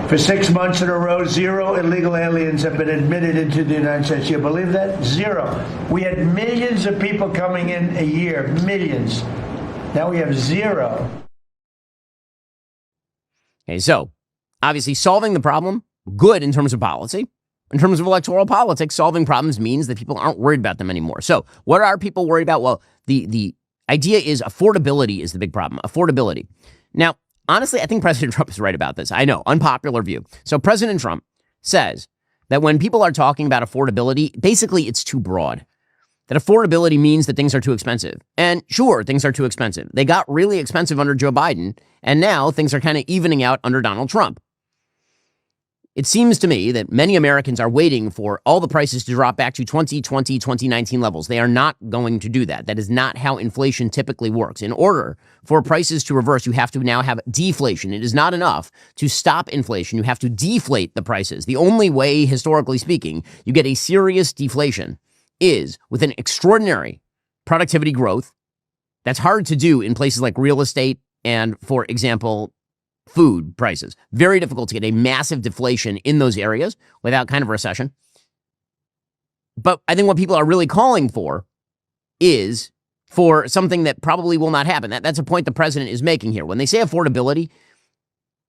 For 6 months in a row, 0 illegal aliens have been admitted into the United States. You believe that? 0. We had millions of people coming in a year, millions. Now we have 0. Okay, so obviously solving the problem, good in terms of policy. In terms of electoral politics, solving problems means that people aren't worried about them anymore. So what are people worried about? Well, the idea is affordability is the big problem. Affordability. Now, honestly, I think President Trump is right about this. I know, unpopular view. So President Trump says that when people are talking about affordability, basically it's too broad. That affordability means that things are too expensive. And sure, things are too expensive. They got really expensive under Joe Biden, and now things are kind of evening out under Donald Trump. It seems to me that many Americans are waiting for all the prices to drop back to 2020, 2019 levels. They are not going to do that. That is not how inflation typically works. In order for prices to reverse, you have to now have deflation. It is not enough to stop inflation. You have to deflate the prices. The only way, historically speaking, you get a serious deflation is with an extraordinary productivity growth. That's hard to do in places like real estate and, for example, food prices. Very difficult to get a massive deflation in those areas without kind of recession. But I think what people are really calling for is for something that probably will not happen. That's a point the president is making here. When they say affordability,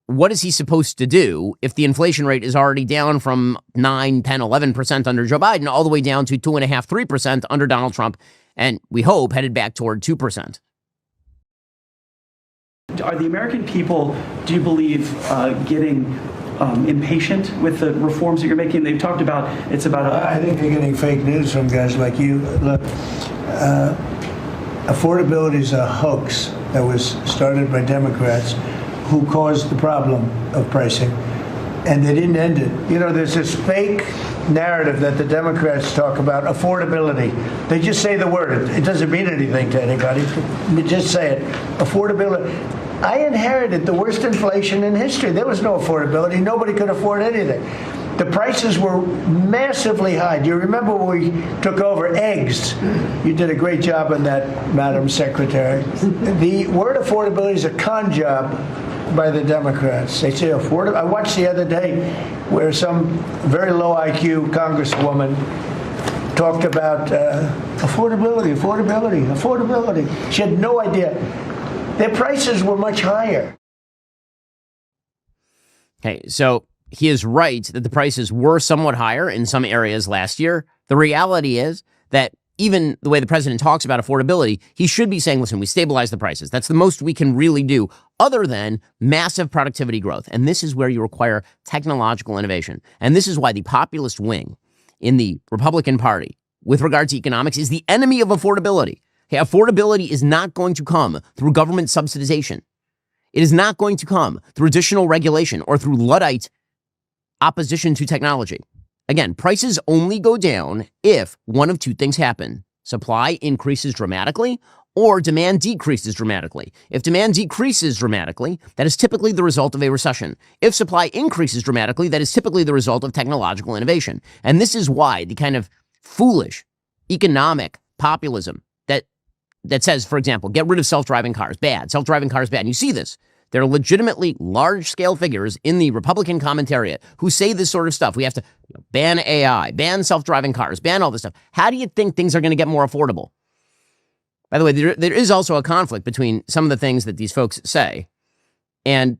what is he supposed to do if the inflation rate is already down from 9, 10, 11% under Joe Biden all the way down to 2.5%, 3% under Donald Trump, and we hope headed back toward 2%? Are the American people, do you believe, getting impatient with the reforms that you're making? They've talked about it's about. I think they're getting fake news from guys like you. Look, affordability is a hoax that was started by Democrats who caused the problem of pricing, and they didn't end it. You know, there's this fake narrative that the Democrats talk about, affordability. They just say the word. It doesn't mean anything to anybody. They just say it. Affordability. I inherited the worst inflation in history. There was no affordability. Nobody could afford anything. The prices were massively high. Do you remember when we took over eggs? You did a great job on that, Madam Secretary. The word affordability is a con job by the Democrats. They say affordable. I watched the other day where some very low IQ congresswoman talked about affordability. She had no idea. Their prices were much higher. Okay, so he is right that the prices were somewhat higher in some areas last year. The reality is that even the way the president talks about affordability, he should be saying, listen, we stabilize the prices. That's the most we can really do other than massive productivity growth. And this is where you require technological innovation. And this is why the populist wing in the Republican Party with regard to economics is the enemy of affordability. Okay, affordability is not going to come through government subsidization. It is not going to come through additional regulation or through Luddite opposition to technology. Again, prices only go down if one of two things happen. Supply increases dramatically or demand decreases dramatically. If demand decreases dramatically, that is typically the result of a recession. If supply increases dramatically, that is typically the result of technological innovation. And this is why the kind of foolish economic populism that says, for example, get rid of self-driving cars, bad. Self-driving cars, bad. And you see this. There are legitimately large-scale figures in the Republican commentariat who say this sort of stuff. We have to ban AI, ban self-driving cars, ban all this stuff. How do you think things are going to get more affordable? By the way, there is also a conflict between some of the things that these folks say and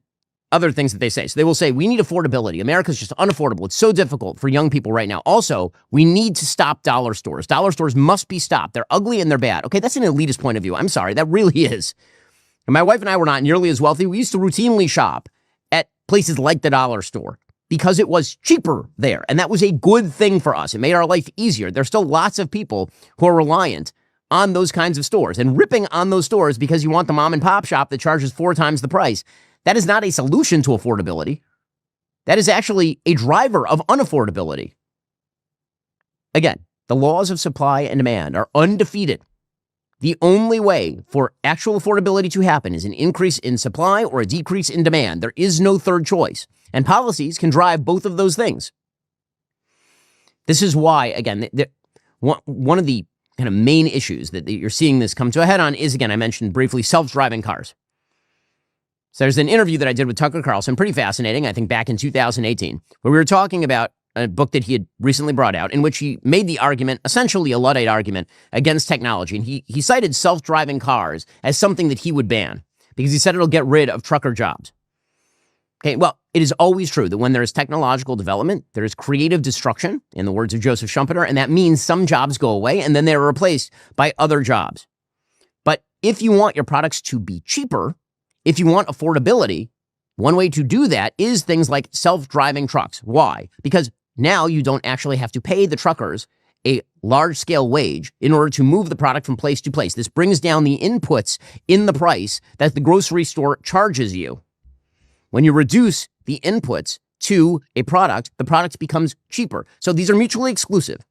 other things that they say. So they will say, we need affordability. America's just unaffordable. It's so difficult for young people right now. Also, we need to stop dollar stores. Dollar stores must be stopped. They're ugly and they're bad. Okay, that's an elitist point of view. I'm sorry, that really is. And my wife and I were not nearly as wealthy. We used to routinely shop at places like the dollar store. because it was cheaper there. And that was a good thing for us. It made our life easier. There's still lots of people who are reliant on those kinds of stores and ripping on those stores because you want the mom and pop shop that charges 4 times the price. That is not a solution to affordability. That is actually a driver of unaffordability. Again, the laws of supply and demand are undefeated. The only way for actual affordability to happen is an increase in supply or a decrease in demand. There is no third choice. And policies can drive both of those things. This is why, again, one of the kind of main issues that you're seeing this come to a head on is, again, I mentioned briefly, self-driving cars. So there's an interview that I did with Tucker Carlson, pretty fascinating, I think back in 2018, where we were talking about a book that he had recently brought out in which he made the argument, essentially a Luddite argument, against technology. And he cited self-driving cars as something that he would ban because he said it'll get rid of trucker jobs. Okay, well, it is always true that when there is technological development, there is creative destruction, in the words of Joseph Schumpeter, and that means some jobs go away and then they're replaced by other jobs. But if you want your products to be cheaper, if you want affordability, one way to do that is things like self-driving trucks. Why? Because now you don't actually have to pay the truckers a large-scale wage in order to move the product from place to place. This brings down the inputs in the price that the grocery store charges you. When you reduce the inputs to a product, the product becomes cheaper. So these are mutually exclusive.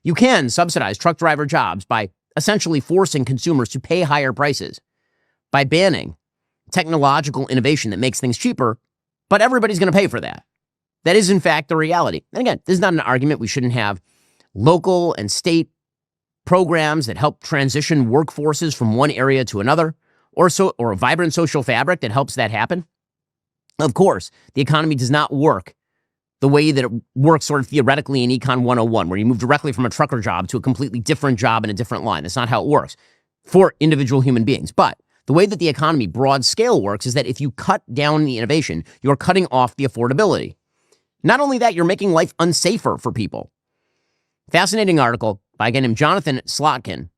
You can subsidize truck driver jobs by essentially forcing consumers to pay higher prices, by banning technological innovation that makes things cheaper, but everybody's going to pay for that. That is, in fact, the reality. And again, this is not an argument we shouldn't have local and state programs that help transition workforces from one area to another, or a vibrant social fabric that helps that happen. Of course, the economy does not work the way that it works sort of theoretically in Econ 101, where you move directly from a trucker job to a completely different job in a different line. That's not how it works for individual human beings. But the way that the economy broad scale works is that if you cut down the innovation, you're cutting off the affordability. Not only that, you're making life unsafer for people. Fascinating article by a guy named Jonathan Slotkin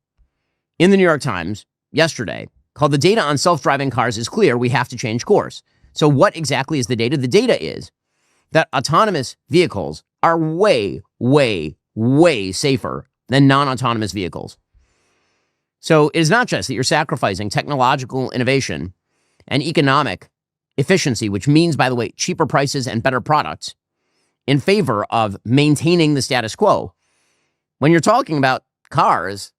in the New York Times yesterday called "The Data on Self-Driving Cars is Clear. We Have to Change Course." So what exactly is the data? The data is that autonomous vehicles are way, way, way safer than non-autonomous vehicles. So it is not just that you're sacrificing technological innovation and economic efficiency, which means, by the way, cheaper prices and better products, in favor of maintaining the status quo. When you're talking about cars,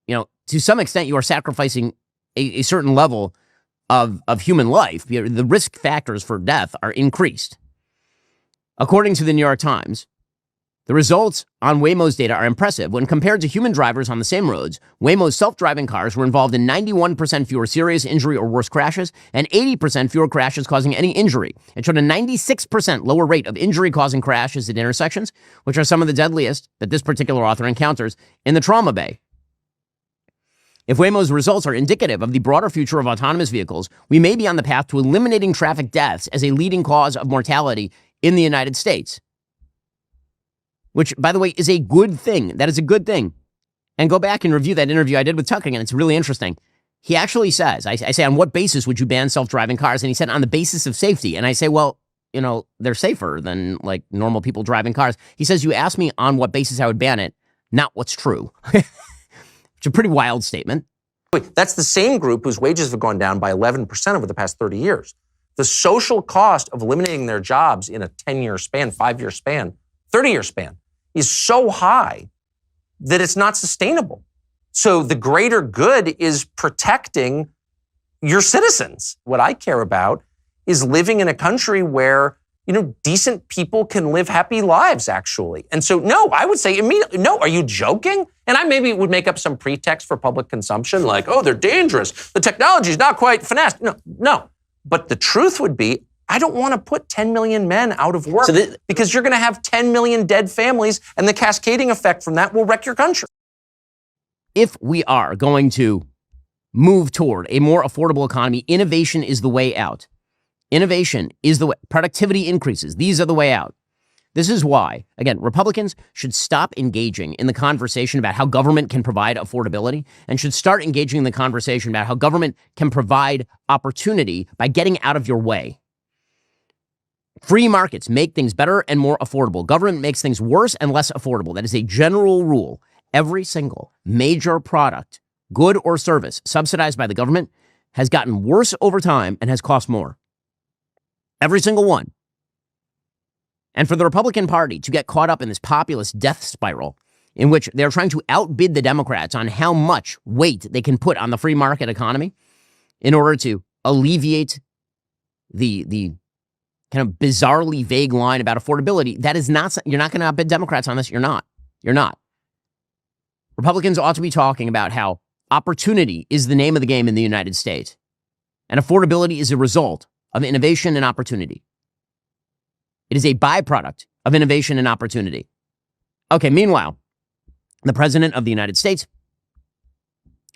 to some extent, you are sacrificing a certain level of human life. The risk factors for death are increased. According to the New York Times, the results on Waymo's data are impressive. When compared to human drivers on the same roads, Waymo's self-driving cars were involved in 91% fewer serious injury or worse crashes and 80% fewer crashes causing any injury. It showed a 96% lower rate of injury-causing crashes at intersections, which are some of the deadliest that this particular author encounters in the trauma bay. If Waymo's results are indicative of the broader future of autonomous vehicles, we may be on the path to eliminating traffic deaths as a leading cause of mortality in the United States. Which, by the way, is a good thing. That is a good thing. And go back and review that interview I did with Tucker again. It's really interesting. He actually says, I say, on what basis would you ban self-driving cars? And he said, on the basis of safety. And I say, well, they're safer than like normal people driving cars. He says, you asked me on what basis I would ban it, not what's true. It's a pretty wild statement. That's the same group whose wages have gone down by 11% over the past 30 years. The social cost of eliminating their jobs in a 10-year span, 5-year span, 30-year span is so high that it's not sustainable. So the greater good is protecting your citizens. What I care about is living in a country where, decent people can live happy lives, actually. And so, no, I would say immediately, no, are you joking? And I maybe would make up some pretext for public consumption, like, oh, they're dangerous. The technology is not quite finessed. No. But the truth would be, I don't want to put 10 million men out of work because you're going to have 10 million dead families, and the cascading effect from that will wreck your country. If we are going to move toward a more affordable economy, innovation is the way out. Innovation is the way. Productivity increases. These are the way out. This is why, again, Republicans should stop engaging in the conversation about how government can provide affordability and should start engaging in the conversation about how government can provide opportunity by getting out of your way. Free markets make things better and more affordable. Government makes things worse and less affordable. That is a general rule. Every single major product, good or service, subsidized by the government has gotten worse over time and has cost more. Every single one. And for the Republican Party to get caught up in this populist death spiral in which they're trying to outbid the Democrats on how much weight they can put on the free market economy in order to alleviate the kind of bizarrely vague line about affordability, that is not, you're not going to outbid Democrats on this. You're not. Republicans ought to be talking about how opportunity is the name of the game in the United States. And affordability is a result of innovation and opportunity. It is a byproduct of innovation and opportunity. Okay, meanwhile, the president of the United States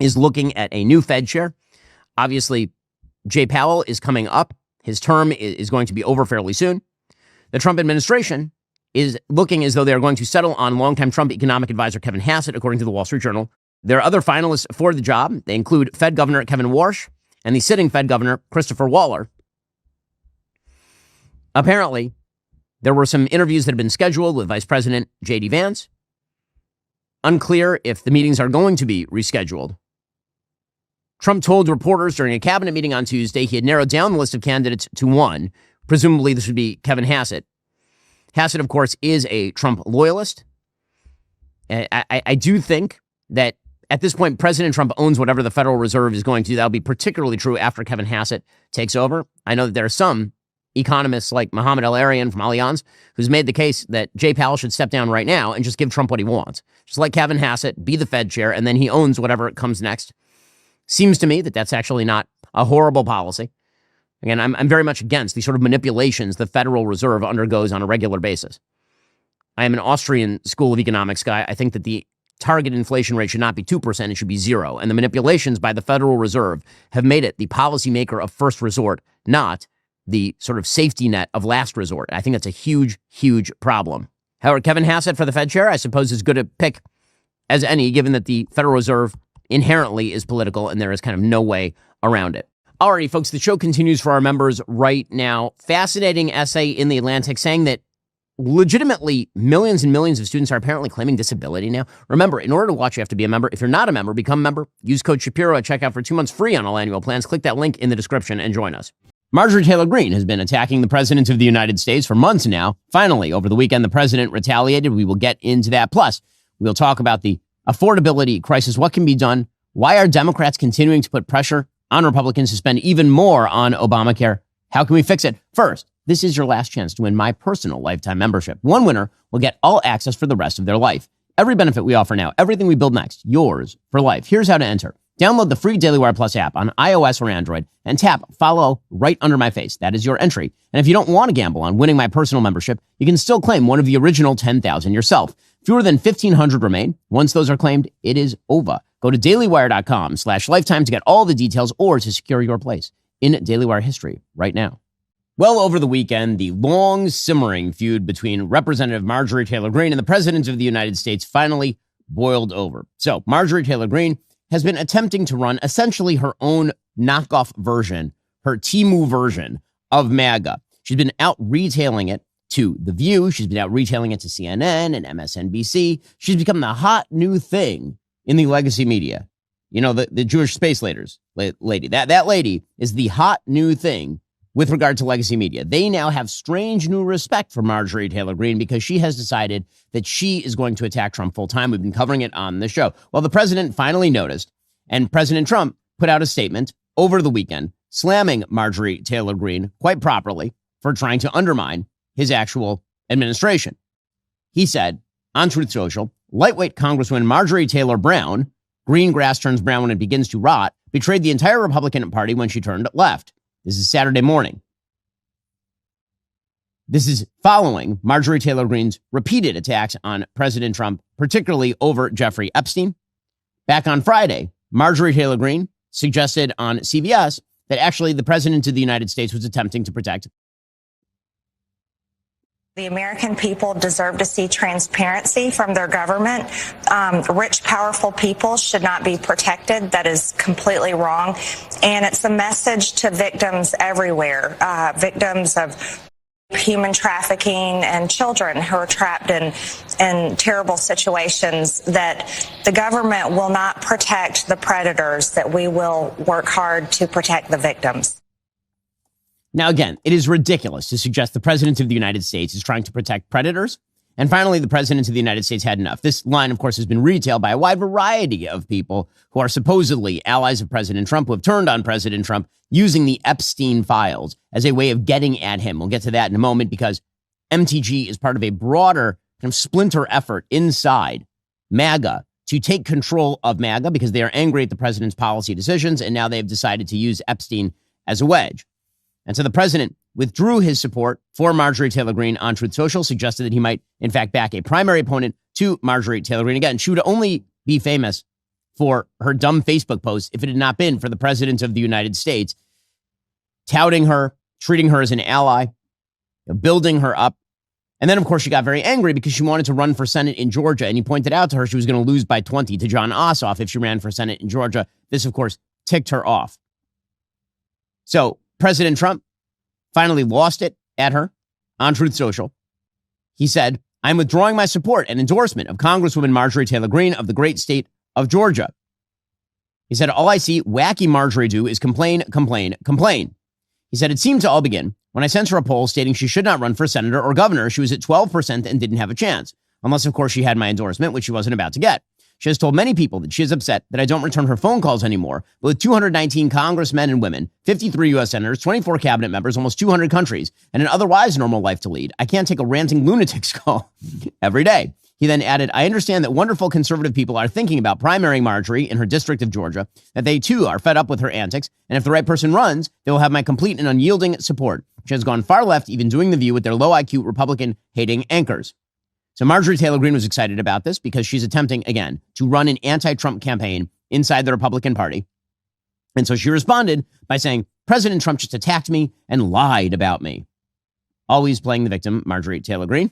is looking at a new Fed chair. Obviously, Jay Powell is coming up. His term is going to be over fairly soon. The Trump administration is looking as though they are going to settle on longtime Trump economic advisor Kevin Hassett, according to the Wall Street Journal. There are other finalists for the job. They include Fed Governor Kevin Warsh and the sitting Fed Governor Christopher Waller. Apparently, there were some interviews that have been scheduled with Vice President J.D. Vance. Unclear if the meetings are going to be rescheduled. Trump told reporters during a cabinet meeting on Tuesday he had narrowed down the list of candidates to one. Presumably, this would be Kevin Hassett. Hassett, of course, is a Trump loyalist. I do think that at this point, President Trump owns whatever the Federal Reserve is going to do. That'll be particularly true after Kevin Hassett takes over. I know that there are some economists like Mohamed El-Arian from Allianz who's made the case that Jay Powell should step down right now and just give Trump what he wants. Just let Kevin Hassett be the Fed chair, and then he owns whatever comes next. Seems to me that that's actually not a horrible policy. Again, I'm very much against the sort of manipulations the Federal Reserve undergoes on a regular basis. I am an Austrian School of Economics guy. I think that the target inflation rate should not be 2%, it should be 0. And the manipulations by the Federal Reserve have made it the policymaker of first resort, not the sort of safety net of last resort. I think that's a huge, huge problem. However, Kevin Hassett for the Fed chair, I suppose, is good a pick as any, given that the Federal Reserve inherently is political and there is kind of no way around it. Alrighty, folks, the show continues for our members right now. Fascinating essay in The Atlantic saying that legitimately millions and millions of students are apparently claiming disability now. Remember, in order to watch, you have to be a member. If you're not a member, become a member. Use code Shapiro at checkout for 2 months free on all annual plans. Click that link in the description and join us. Marjorie Taylor Greene has been attacking the president of the United States for months now. Finally, over the weekend, the president retaliated. We will get into that. Plus, we'll talk about the affordability crisis. What can be done? Why are Democrats continuing to put pressure on Republicans to spend even more on Obamacare? How can we fix it? First, this is your last chance to win my personal lifetime membership. One winner will get all access for the rest of their life. Every benefit we offer now, everything we build next, yours for life. Here's how to enter. Download the free Daily Wire Plus app on iOS or Android and tap follow right under my face. That is your entry. And if you don't want to gamble on winning my personal membership, you can still claim one of the original 10,000 yourself. Fewer than 1,500 remain. Once those are claimed, it is over. Go to dailywire.com/lifetime to get all the details or to secure your place in Daily Wire history right now. Well, over the weekend, the long simmering feud between Representative Marjorie Taylor Greene and the President of the United States finally boiled over. So Marjorie Taylor Greene has been attempting to run essentially her own knockoff version, her Timu version of MAGA. She's been out retailing it to The View. She's been out retailing it to CNN and MSNBC. She's become the hot new thing in the legacy media. You know, the Jewish space lady. That lady is the hot new thing with regard to legacy media. They now have strange new respect for Marjorie Taylor Greene because she has decided that she is going to attack Trump full time. We've been covering it on the show. Well, the president finally noticed, and President Trump put out a statement over the weekend slamming Marjorie Taylor Greene quite properly for trying to undermine his actual administration. He said on Truth Social, lightweight Congresswoman Marjorie Taylor Brown, green grass turns brown when it begins to rot, betrayed the entire Republican Party when she turned left. This is Saturday morning. This is following Marjorie Taylor Greene's repeated attacks on President Trump, particularly over Jeffrey Epstein. Back on Friday, Marjorie Taylor Greene suggested on CBS that actually the president of the United States was attempting to protect. The American people deserve to see transparency from their government. Rich, powerful people should not be protected. That is completely wrong. And it's a message to victims everywhere, victims of human trafficking and children who are trapped in terrible situations, that the government will not protect the predators, that we will work hard to protect the victims. Now, again, it is ridiculous to suggest the president of the United States is trying to protect predators. And finally, the president of the United States had enough. This line, of course, has been retailed by a wide variety of people who are supposedly allies of President Trump, who have turned on President Trump using the Epstein files as a way of getting at him. We'll get to that in a moment, because MTG is part of a broader kind of splinter effort inside MAGA to take control of MAGA, because they are angry at the president's policy decisions, and now they've decided to use Epstein as a wedge. And so the president withdrew his support for Marjorie Taylor Greene on Truth Social, suggested that he might, in fact, back a primary opponent to Marjorie Taylor Greene. Again, she would only be famous for her dumb Facebook post if it had not been for the president of the United States touting her, treating her as an ally, building her up. And then, of course, she got very angry because she wanted to run for Senate in Georgia. And he pointed out to her she was going to lose by 20 to John Ossoff if she ran for Senate in Georgia. This, of course, ticked her off. So President Trump finally lost it at her on Truth Social. He said, "I'm withdrawing my support and endorsement of Congresswoman Marjorie Taylor Greene of the great state of Georgia." He said, "All I see wacky Marjorie do is complain, complain, complain." He said, "It seemed to all begin when I sent her a poll stating she should not run for senator or governor. She was at 12% and didn't have a chance. Unless, of course, she had my endorsement, which she wasn't about to get. She has told many people that she is upset that I don't return her phone calls anymore. But with 219 congressmen and women, 53 U.S. senators, 24 cabinet members, almost 200 countries, and an otherwise normal life to lead, I can't take a ranting lunatic's call every day." He then added, "I understand that wonderful conservative people are thinking about primarying Marjorie in her district of Georgia, that they too are fed up with her antics, and if the right person runs, they will have my complete and unyielding support. She has gone far left, even doing The View with their low IQ Republican-hating anchors." So Marjorie Taylor Greene was excited about this because she's attempting, again, to run an anti-Trump campaign inside the Republican Party. And so she responded by saying, "President Trump just attacked me and lied about me." Always playing the victim, Marjorie Taylor Greene.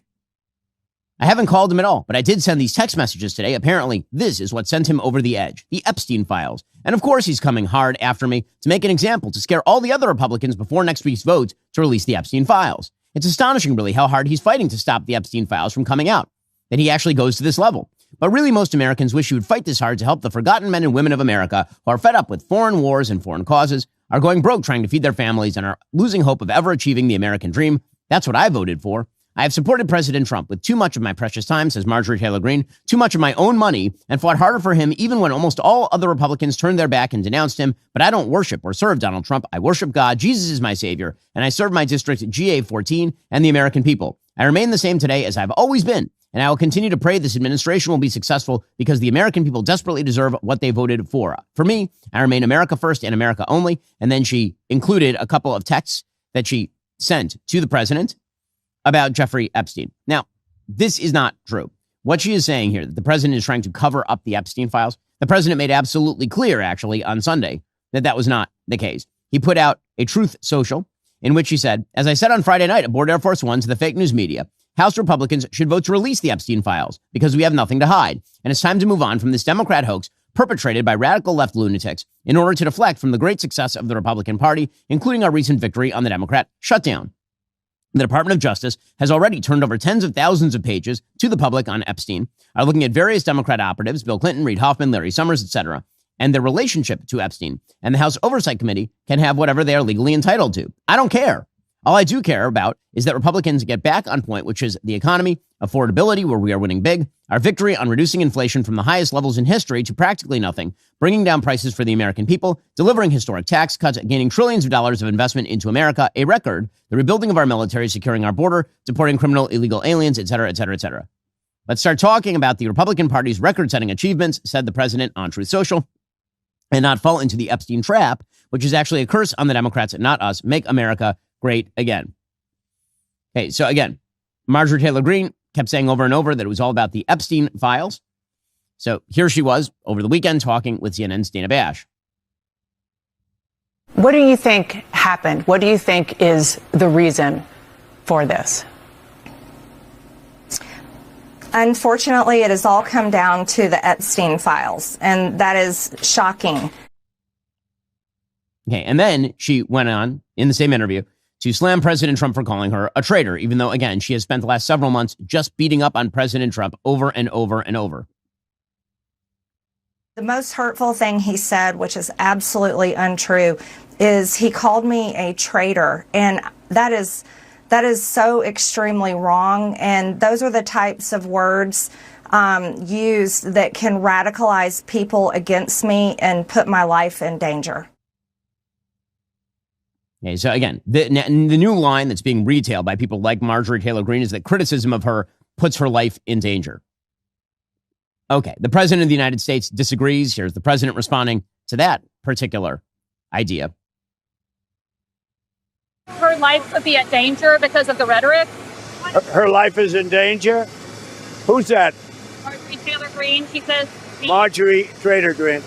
"I haven't called him at all, but I did send these text messages today. Apparently, this is what sent him over the edge, the Epstein files. And of course, he's coming hard after me to make an example, to scare all the other Republicans before next week's vote to release the Epstein files. It's astonishing, really, how hard he's fighting to stop the Epstein files from coming out, that he actually goes to this level. But really, most Americans wish he would fight this hard to help the forgotten men and women of America who are fed up with foreign wars and foreign causes, are going broke trying to feed their families, and are losing hope of ever achieving the American dream. That's what I voted for. I have supported President Trump with too much of my precious time," says Marjorie Taylor Greene, "too much of my own money, and fought harder for him even when almost all other Republicans turned their back and denounced him. But I don't worship or serve Donald Trump. I worship God. Jesus is my savior, and I serve my district, GA 14, and the American people. I remain the same today as I've always been, and I will continue to pray this administration will be successful because the American people desperately deserve what they voted for. For me, I remain America first and America only." And then she included a couple of texts that she sent to the president about Jeffrey Epstein. Now, this is not true. What she is saying here, that the president is trying to cover up the Epstein files, the president made absolutely clear, actually, on Sunday, that that was not the case. He put out a Truth Social in which he said, "As I said on Friday night aboard Air Force One to the fake news media, House Republicans should vote to release the Epstein files because we have nothing to hide. And it's time to move on from this Democrat hoax perpetrated by radical left lunatics in order to deflect from the great success of the Republican Party, including our recent victory on the Democrat shutdown. The Department of Justice has already turned over tens of thousands of pages to the public on Epstein, are looking at various Democrat operatives, Bill Clinton, Reid Hoffman, Larry Summers, etc., and their relationship to Epstein. And the House Oversight Committee can have whatever they are legally entitled to. I don't care. All I do care about is that Republicans get back on point, which is the economy, affordability, where we are winning big, our victory on reducing inflation from the highest levels in history to practically nothing, bringing down prices for the American people, delivering historic tax cuts, gaining trillions of dollars of investment into America, a record, the rebuilding of our military, securing our border, deporting criminal illegal aliens, etc., etc., etc. Let's start talking about the Republican Party's record-setting achievements," said the president on Truth Social, "and not fall into the Epstein trap, which is actually a curse on the Democrats and not us. Make America great again." Okay, so again, Marjorie Taylor Greene kept saying over and over that it was all about the Epstein files. So here she was over the weekend talking with CNN's Dana Bash. What do you think happened? What do you think is the reason for this? Unfortunately, it has all come down to the Epstein files, and that is shocking. Okay, and then she went on in the same interview to slam President Trump for calling her a traitor, even though, again, she has spent the last several months just beating up on President Trump over and over and over. The most hurtful thing he said, which is absolutely untrue, is he called me a traitor. And that is so extremely wrong. And those are the types of words used that can radicalize people against me and put my life in danger. Okay, so again, the new line that's being retailed by people like Marjorie Taylor Greene is that criticism of her puts her life in danger. Okay, the president of the United States disagrees. Here's the president responding to that particular idea. Her life could be at danger because of the rhetoric. Her life is in danger? Who's that? Marjorie Taylor Greene, she says. Marjorie Taylor Greene.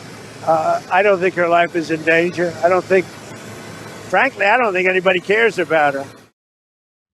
I don't think her life is in danger. Frankly, I don't think anybody cares about her. All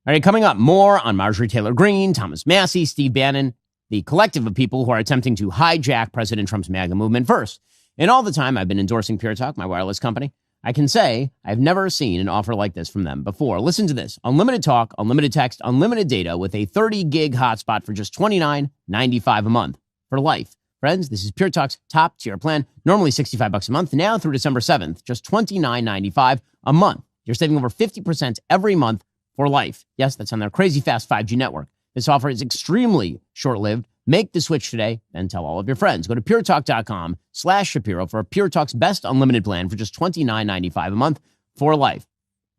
right, coming up, more on Marjorie Taylor Greene, Thomas Massie, Steve Bannon, the collective of people who are attempting to hijack President Trump's MAGA movement. First, in all the time I've been endorsing Pure Talk, my wireless company, I can say I've never seen an offer like this from them before. Listen to this. Unlimited talk, unlimited text, unlimited data with a 30-gig hotspot for just $29.95 a month for life. Friends, this is Pure Talk's top tier plan, normally $65 a month, now through December 7th, just $29.95 a month. You're saving over 50% every month for life. Yes, that's on their crazy fast 5G network. This offer is extremely short-lived. Make the switch today and tell all of your friends. Go to puretalk.com/Shapiro for Pure Talk's best unlimited plan for just $29.95 a month for life.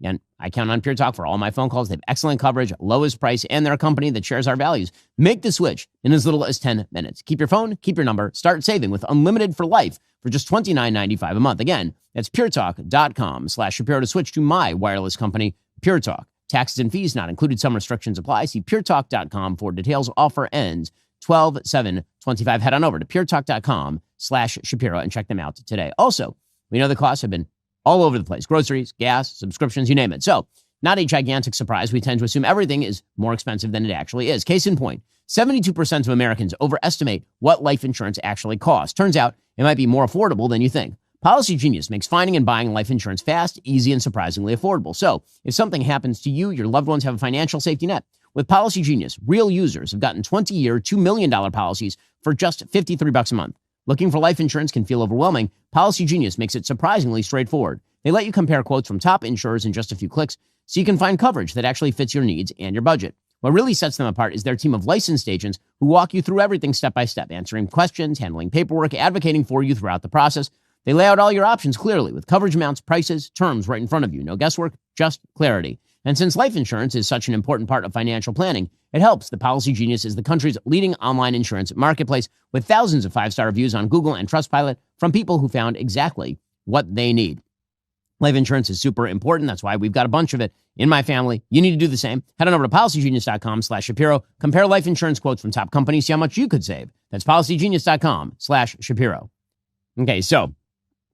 And I count on Pure Talk for all my phone calls. They have excellent coverage, lowest price, and they're a company that shares our values. Make the switch in as little as 10 minutes. Keep your phone, keep your number, start saving with unlimited for life for just $29.95 a month. Again, that's puretalk.com/Shapiro to switch to my wireless company, Pure Talk. Taxes and fees not included. Some restrictions apply. See puretalk.com for details. Offer ends 12/7/25. Head on over to puretalk.com/Shapiro and check them out today. Also, we know the costs have been all over the place. Groceries, gas, subscriptions, you name it. So, not a gigantic surprise. We tend to assume everything is more expensive than it actually is. Case in point, 72% of Americans overestimate what life insurance actually costs. Turns out it might be more affordable than you think. Policy Genius makes finding and buying life insurance fast, easy, and surprisingly affordable. So, if something happens to you, your loved ones have a financial safety net. With Policy Genius, real users have gotten 20-year, $2 million policies for just $53 a month. Looking for life insurance can feel overwhelming. Policy Genius makes it surprisingly straightforward. They let you compare quotes from top insurers in just a few clicks so you can find coverage that actually fits your needs and your budget. What really sets them apart is their team of licensed agents who walk you through everything step by step, answering questions, handling paperwork, advocating for you throughout the process. They lay out all your options clearly with coverage amounts, prices, terms right in front of you. No guesswork, just clarity. And since life insurance is such an important part of financial planning, it helps that Policy Genius is the country's leading online insurance marketplace with thousands of five-star reviews on Google and Trustpilot from people who found exactly what they need. Life insurance is super important. That's why we've got a bunch of it in my family. You need to do the same. Head on over to policygenius.com/Shapiro. Compare life insurance quotes from top companies. See how much you could save. That's policygenius.com/Shapiro. Okay, so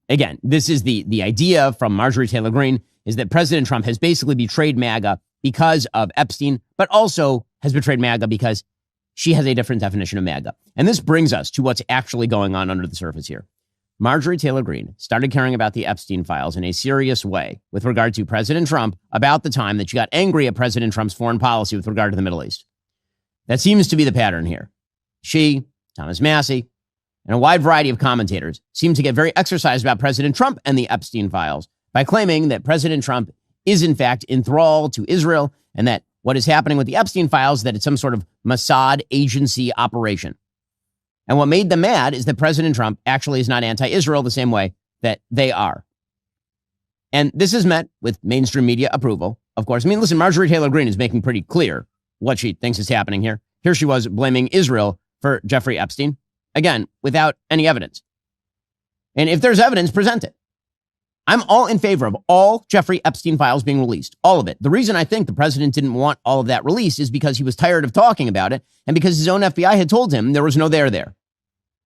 again, this is the idea from Marjorie Taylor Greene is that President Trump has basically betrayed MAGA because of Epstein, but also has betrayed MAGA because she has a different definition of MAGA. And this brings us to what's actually going on under the surface here. Marjorie Taylor Greene started caring about the Epstein files in a serious way with regard to President Trump about the time that she got angry at President Trump's foreign policy with regard to the Middle East. That seems to be the pattern here. She, Thomas Massie, and a wide variety of commentators seem to get very exercised about President Trump and the Epstein files by claiming that President Trump is in fact enthralled to Israel and that what is happening with the Epstein files, that it's some sort of Mossad agency operation. And what made them mad is that President Trump actually is not anti-Israel the same way that they are. And this is met with mainstream media approval, of course. I mean, listen, Marjorie Taylor Greene is making pretty clear what she thinks is happening here. Here she was blaming Israel for Jeffrey Epstein, again, without any evidence. And if there's evidence, present it. I'm all in favor of all Jeffrey Epstein files being released, all of it. The reason I think the president didn't want all of that released is because he was tired of talking about it and because his own FBI had told him there was no there.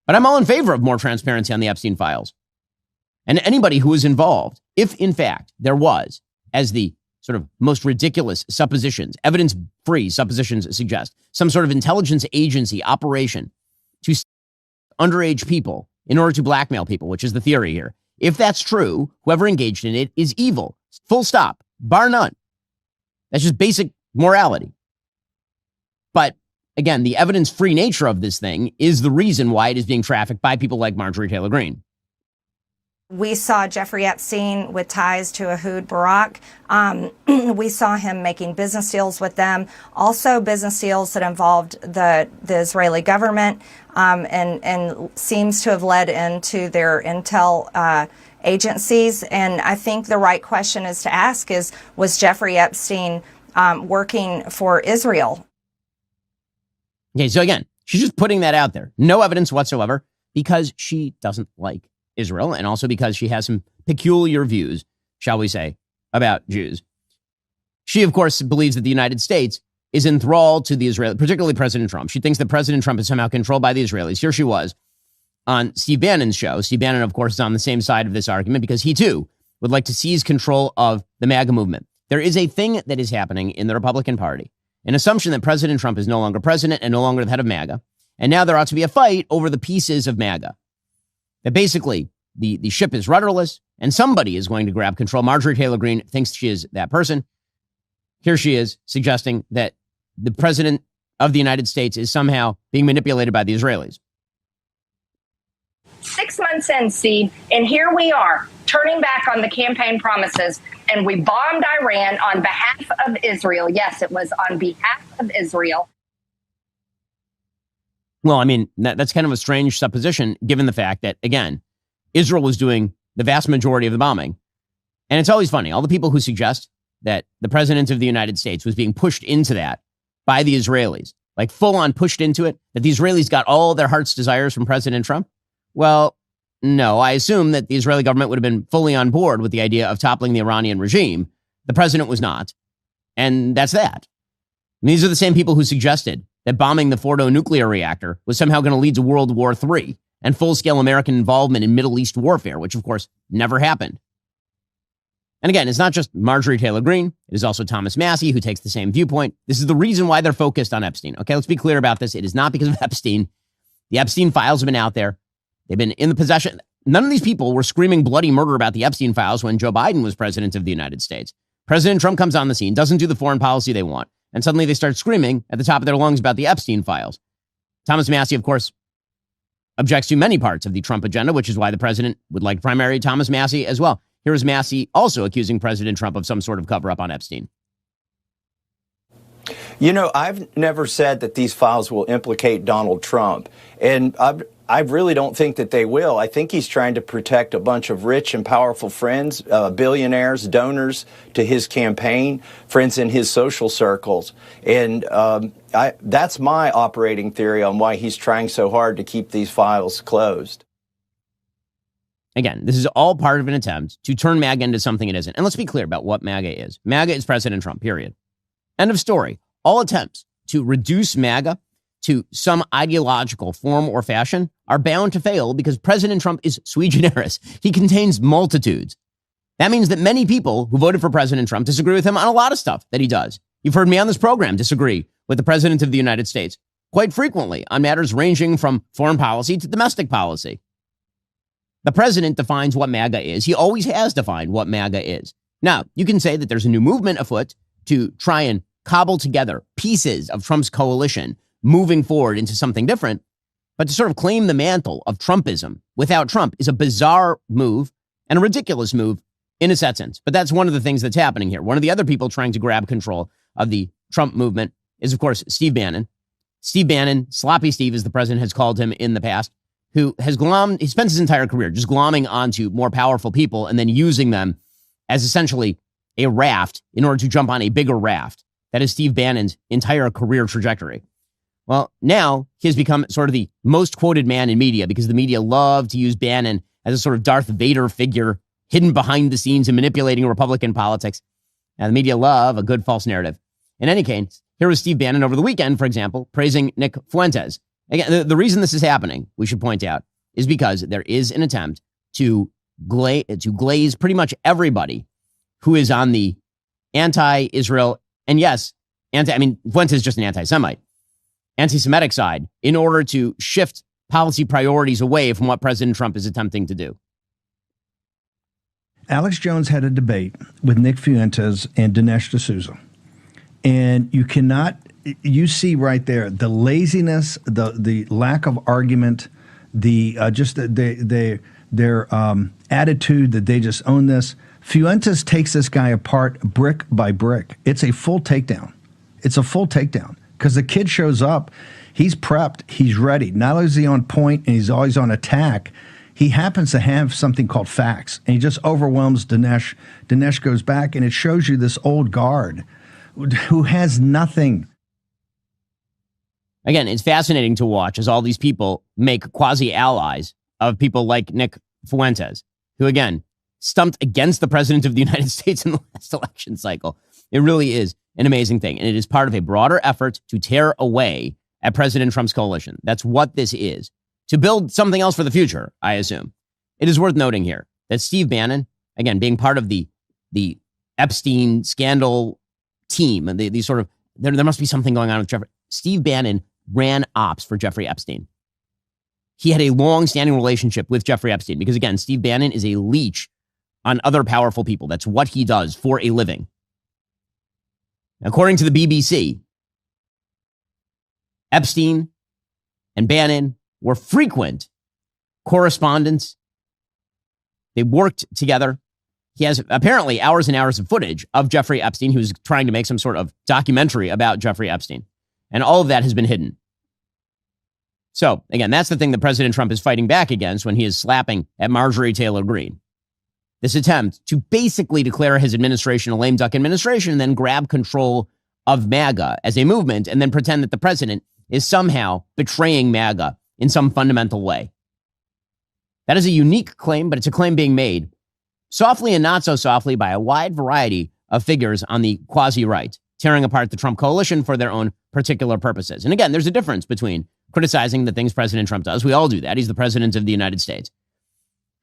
But I'm all in favor of more transparency on the Epstein files. And anybody who was involved, if in fact there was, as the sort of most ridiculous suppositions, evidence-free suppositions suggest, some sort of intelligence agency operation to underage people in order to blackmail people, which is the theory here. If that's true, whoever engaged in it is evil. Full stop. Bar none. That's just basic morality. But again, the evidence-free nature of this thing is the reason why it is being trafficked by people like Marjorie Taylor Greene. We saw Jeffrey Epstein with ties to Ehud Barak. We saw him making business deals with them, also business deals that involved the Israeli government, and seems to have led into their intel agencies. And I think the right question is to ask is, was Jeffrey Epstein working for Israel? Okay, so again, she's just putting that out there. No evidence whatsoever, because she doesn't like Israel, and also because she has some peculiar views, shall we say, about Jews. She, of course, believes that the United States is enthralled to the Israeli, particularly President Trump. She thinks that President Trump is somehow controlled by the Israelis. Here she was on Steve Bannon's show. Steve Bannon, of course, is on the same side of this argument because he, too, would like to seize control of the MAGA movement. There is a thing that is happening in the Republican Party, an assumption that President Trump is no longer president and no longer the head of MAGA, and now there ought to be a fight over the pieces of MAGA. That basically the ship is rudderless and somebody is going to grab control. Marjorie Taylor Greene thinks she is that person. Here she is suggesting that the president of the United States is somehow being manipulated by the Israelis. 6 months in, Steve, and here we are turning back on the campaign promises, and we bombed Iran on behalf of Israel. Yes, it was on behalf of Israel. Well, I mean, that's kind of a strange supposition, given the fact that, again, Israel was doing the vast majority of the bombing. And it's always funny. All the people who suggest that the president of the United States was being pushed into that by the Israelis, like full on pushed into it, that the Israelis got all their heart's desires from President Trump. Well, no, I assume that the Israeli government would have been fully on board with the idea of toppling the Iranian regime. The president was not. And that's that. And these are the same people who suggested that bombing the Fordo nuclear reactor was somehow going to lead to World War III and full-scale American involvement in Middle East warfare, which, of course, never happened. And again, it's not just Marjorie Taylor Greene. It is also Thomas Massie, who takes the same viewpoint. This is the reason why they're focused on Epstein. Okay, let's be clear about this. It is not because of Epstein. The Epstein files have been out there. They've been in the possession. None of these people were screaming bloody murder about the Epstein files when Joe Biden was president of the United States. President Trump comes on the scene, doesn't do the foreign policy they want, and suddenly they start screaming at the top of their lungs about the Epstein files. Thomas Massie, of course, objects to many parts of the Trump agenda, which is why the president would like to primary Thomas Massie as well. Here is Massie also accusing President Trump of some sort of cover-up on Epstein. You know, I've never said that these files will implicate Donald Trump, and I really don't think that they will. I think he's trying to protect a bunch of rich and powerful friends, billionaires, donors to his campaign, friends in his social circles. And that's my operating theory on why he's trying so hard to keep these files closed. Again, this is all part of an attempt to turn MAGA into something it isn't. And let's be clear about what MAGA is. MAGA is President Trump, period. End of story. All attempts to reduce MAGA to some ideological form or fashion are bound to fail because President Trump is sui generis. He contains multitudes. That means that many people who voted for President Trump disagree with him on a lot of stuff that he does. You've heard me on this program disagree with the President of the United States quite frequently on matters ranging from foreign policy to domestic policy. The president defines what MAGA is. He always has defined what MAGA is. Now, you can say that there's a new movement afoot to try and cobble together pieces of Trump's coalition moving forward into something different. But to sort of claim the mantle of Trumpism without Trump is a bizarre move and a ridiculous move in its essence. But that's one of the things that's happening here. One of the other people trying to grab control of the Trump movement is, of course, Steve Bannon. Steve Bannon, Sloppy Steve, as the president has called him in the past, who has he spends his entire career just glomming onto more powerful people and then using them as essentially a raft in order to jump on a bigger raft. That is Steve Bannon's entire career trajectory. Well, now he has become sort of the most quoted man in media because the media love to use Bannon as a sort of Darth Vader figure hidden behind the scenes and manipulating Republican politics. And the media love a good false narrative. In any case, here was Steve Bannon over the weekend, for example, praising Nick Fuentes. Again, the reason this is happening, we should point out, is because there is an attempt to glaze pretty much everybody who is on the anti-Israel, and yes, Fuentes is just an anti-Semite, anti-Semitic side in order to shift policy priorities away from what President Trump is attempting to do. Alex Jones had a debate with Nick Fuentes and Dinesh D'Souza. And you see right there the laziness, the lack of argument, their attitude that they just own this. Fuentes takes this guy apart brick by brick. It's a full takedown. Because the kid shows up, he's prepped, he's ready. Not only is he on point and he's always on attack, he happens to have something called facts, and he just overwhelms Dinesh. Dinesh goes back, and it shows you this old guard who has nothing. Again, it's fascinating to watch as all these people make quasi-allies of people like Nick Fuentes, who, again, stumped against the president of the United States in the last election cycle. It really is an amazing thing, and it is part of a broader effort to tear away at President Trump's coalition. That's what this is. To build something else for the future, I assume. It is worth noting here that Steve Bannon, again, being part of the Epstein scandal team, and the sort of, there must be something going on with Jeffrey. Steve Bannon ran ops for Jeffrey Epstein. He had a long-standing relationship with Jeffrey Epstein because, again, Steve Bannon is a leech on other powerful people. That's what he does for a living. According to the BBC, Epstein and Bannon were frequent correspondents. They worked together. He has apparently hours and hours of footage of Jeffrey Epstein, who's trying to make some sort of documentary about Jeffrey Epstein. And all of that has been hidden. So, again, that's the thing that President Trump is fighting back against when he is slapping at Marjorie Taylor Greene. This attempt to basically declare his administration a lame duck administration and then grab control of MAGA as a movement and then pretend that the president is somehow betraying MAGA in some fundamental way. That is a unique claim, but it's a claim being made softly and not so softly by a wide variety of figures on the quasi-right, tearing apart the Trump coalition for their own particular purposes. And again, there's a difference between criticizing the things President Trump does. We all do that. He's the president of the United States.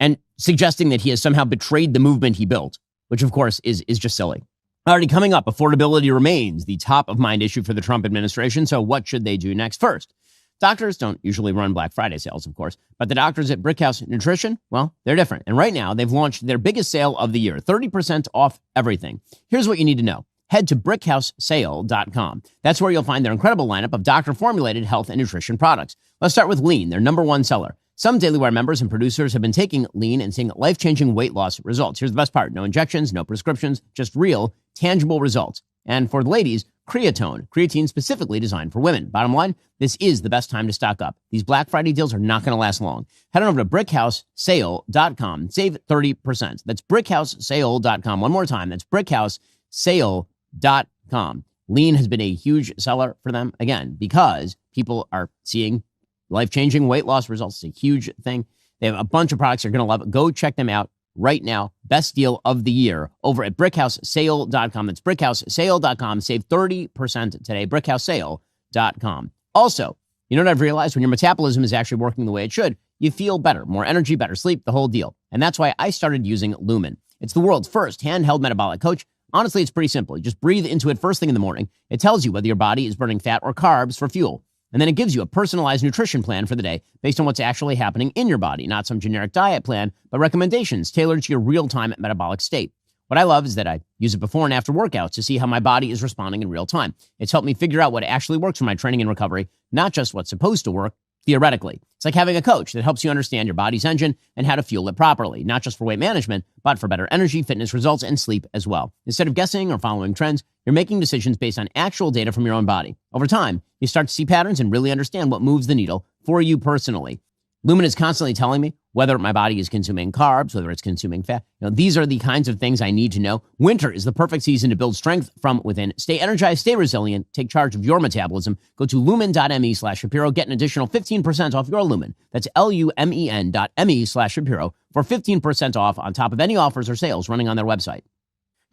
And suggesting that he has somehow betrayed the movement he built, which of course is just silly. Already coming up, affordability remains the top of mind issue for the Trump administration. So what should they do next? First, doctors don't usually run Black Friday sales, of course, but the doctors at Brickhouse Nutrition, well, they're different. And right now they've launched their biggest sale of the year, 30% off everything. Here's what you need to know. Head to brickhousesale.com. That's where you'll find their incredible lineup of doctor-formulated health and nutrition products. Let's start with Lean, their number one seller. Some Daily Wire members and producers have been taking Lean and seeing life-changing weight loss results. Here's the best part. No injections, no prescriptions, just real, tangible results. And for the ladies, Creatone. Creatine specifically designed for women. Bottom line, this is the best time to stock up. These Black Friday deals are not going to last long. Head on over to brickhousesale.com. Save 30%. That's brickhousesale.com. One more time. That's brickhousesale.com. Lean has been a huge seller for them, again, because people are seeing life-changing weight loss results. It's a huge thing. They have a bunch of products you're going to love. Go check them out right now. Best deal of the year over at brickhousesale.com. That's brickhousesale.com. Save 30% today. brickhousesale.com. Also, you know what I've realized? When your metabolism is actually working the way it should, you feel better, more energy, better sleep, the whole deal. And that's why I started using Lumen. It's the world's first handheld metabolic coach. Honestly, it's pretty simple. You just breathe into it first thing in the morning. It tells you whether your body is burning fat or carbs for fuel. And then it gives you a personalized nutrition plan for the day based on what's actually happening in your body, not some generic diet plan, but recommendations tailored to your real-time metabolic state. What I love is that I use it before and after workouts to see how my body is responding in real time. It's helped me figure out what actually works for my training and recovery, not just what's supposed to work theoretically. It's like having a coach that helps you understand your body's engine and how to fuel it properly, not just for weight management, but for better energy, fitness results, and sleep as well. Instead of guessing or following trends, you're making decisions based on actual data from your own body. Over time, you start to see patterns and really understand what moves the needle for you personally. Lumen is constantly telling me whether my body is consuming carbs, whether it's consuming fat. These are the kinds of things I need to know. Winter is the perfect season to build strength from within. Stay energized, stay resilient, take charge of your metabolism. Go to lumen.me/Shapiro. Get an additional 15% off your Lumen. That's lumen.me/Shapiro for 15% off on top of any offers or sales running on their website.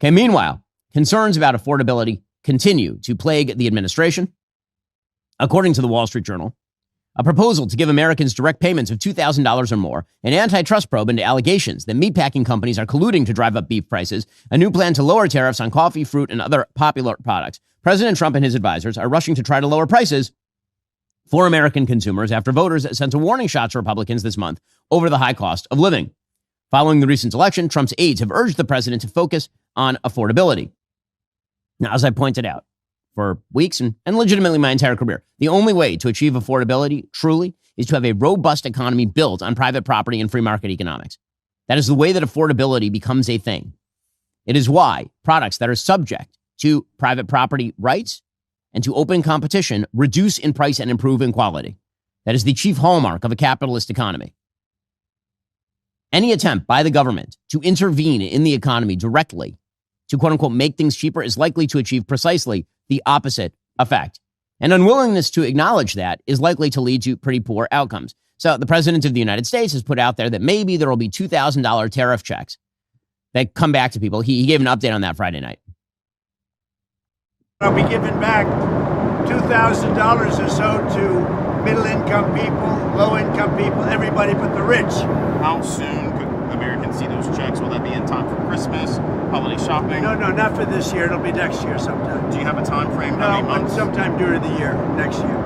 Okay, meanwhile, concerns about affordability continue to plague the administration. According to the Wall Street Journal, a proposal to give Americans direct payments of $2,000 or more, an antitrust probe into allegations that meatpacking companies are colluding to drive up beef prices, a new plan to lower tariffs on coffee, fruit, and other popular products. President Trump and his advisors are rushing to try to lower prices for American consumers after voters sent a warning shot to Republicans this month over the high cost of living. Following the recent election, Trump's aides have urged the president to focus on affordability. Now, as I pointed out, for weeks and legitimately my entire career. The only way to achieve affordability truly is to have a robust economy built on private property and free market economics. That is the way that affordability becomes a thing. It is why products that are subject to private property rights and to open competition reduce in price and improve in quality. That is the chief hallmark of a capitalist economy. Any attempt by the government to intervene in the economy directly to quote unquote make things cheaper is likely to achieve precisely the opposite effect. And unwillingness to acknowledge that is likely to lead to pretty poor outcomes. So the president of the United States has put out there that maybe there will be $2,000 tariff checks that come back to people. He gave an update on that Friday night. I'll be giving back $2,000 or so to middle-income people, low-income people, everybody but the rich. How soon could Americans see those checks? Will that be in time for Christmas, holiday shopping? No, not for this year. It'll be next year sometime. Do you have a time frame? No, but sometime during the year, next year.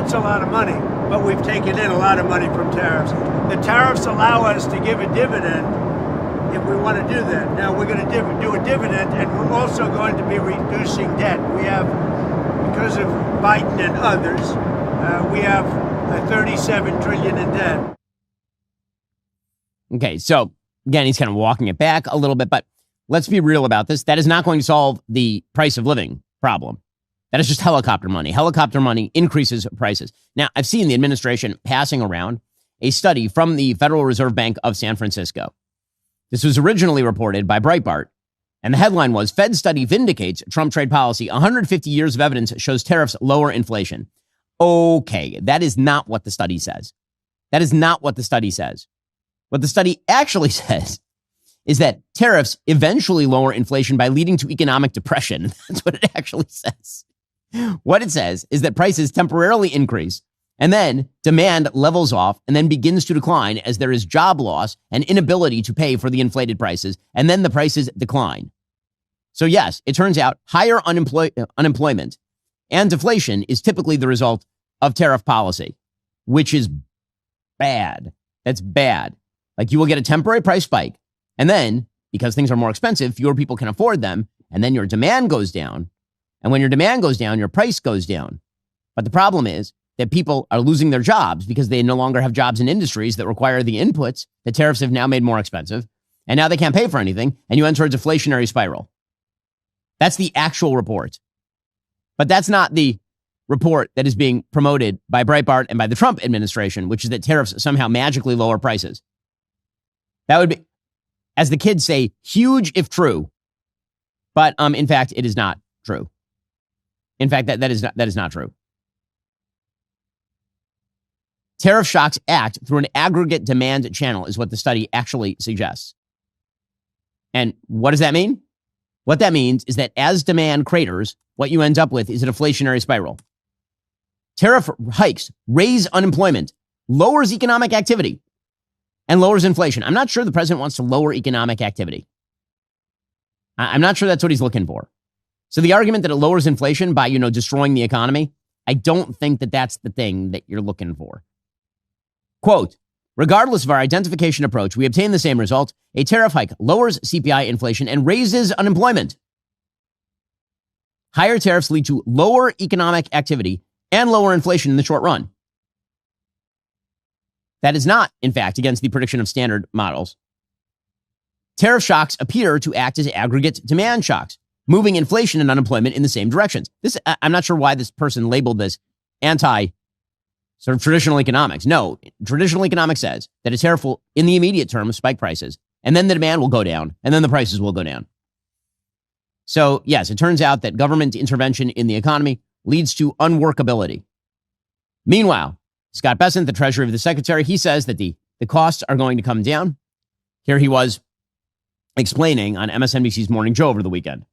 It's a lot of money, but we've taken in a lot of money from tariffs. The tariffs allow us to give a dividend if we want to do that. Now, we're going to do a dividend, and we're also going to be reducing debt. We have, because of Biden and others, we have $37 trillion in debt. Okay, so again, he's kind of walking it back a little bit, but let's be real about this. That is not going to solve the price of living problem. That is just helicopter money. Helicopter money increases prices. Now, I've seen the administration passing around a study from the Federal Reserve Bank of San Francisco. This was originally reported by Breitbart, and the headline was, Fed study vindicates Trump trade policy. 150 years of evidence shows tariffs lower inflation. Okay, that is not what the study says. That is not what the study says. What the study actually says is that tariffs eventually lower inflation by leading to economic depression. That's what it actually says. What it says is that prices temporarily increase, and then demand levels off and then begins to decline as there is job loss and inability to pay for the inflated prices, and then the prices decline. So yes, it turns out higher unemployment and deflation is typically the result of tariff policy, which is bad. That's bad. Like, you will get a temporary price spike, and then, because things are more expensive, fewer people can afford them, and then your demand goes down. And when your demand goes down, your price goes down. But the problem is that people are losing their jobs because they no longer have jobs in industries that require the inputs that tariffs have now made more expensive, and now they can't pay for anything, and you enter a deflationary spiral. That's the actual report. But that's not the report that is being promoted by Breitbart and by the Trump administration, which is that tariffs somehow magically lower prices. That would be, as the kids say, huge if true. But in fact, it is not true. In fact, that is not true. Tariff shocks act through an aggregate demand channel is what the study actually suggests. And what does that mean? What that means is that as demand craters, what you end up with is a deflationary spiral. Tariff hikes raise unemployment, lowers economic activity, and lowers inflation. I'm not sure the president wants to lower economic activity. I'm not sure that's what he's looking for. So the argument that it lowers inflation by, destroying the economy, I don't think that that's the thing that you're looking for. Quote, regardless of our identification approach, we obtain the same result. A tariff hike lowers CPI inflation and raises unemployment. Higher tariffs lead to lower economic activity and lower inflation in the short run. That is not, in fact, against the prediction of standard models. Tariff shocks appear to act as aggregate demand shocks, moving inflation and unemployment in the same directions. I'm not sure why this person labeled this sort of traditional economics. No, traditional economics says that a tariff will, in the immediate term, spike prices, and then the demand will go down, and then the prices will go down. So, yes, it turns out that government intervention in the economy leads to unworkability. Meanwhile, Scott Bessent, the Treasury of the Secretary, he says that the costs are going to come down. Here he was explaining on MSNBC's Morning Joe over the weekend.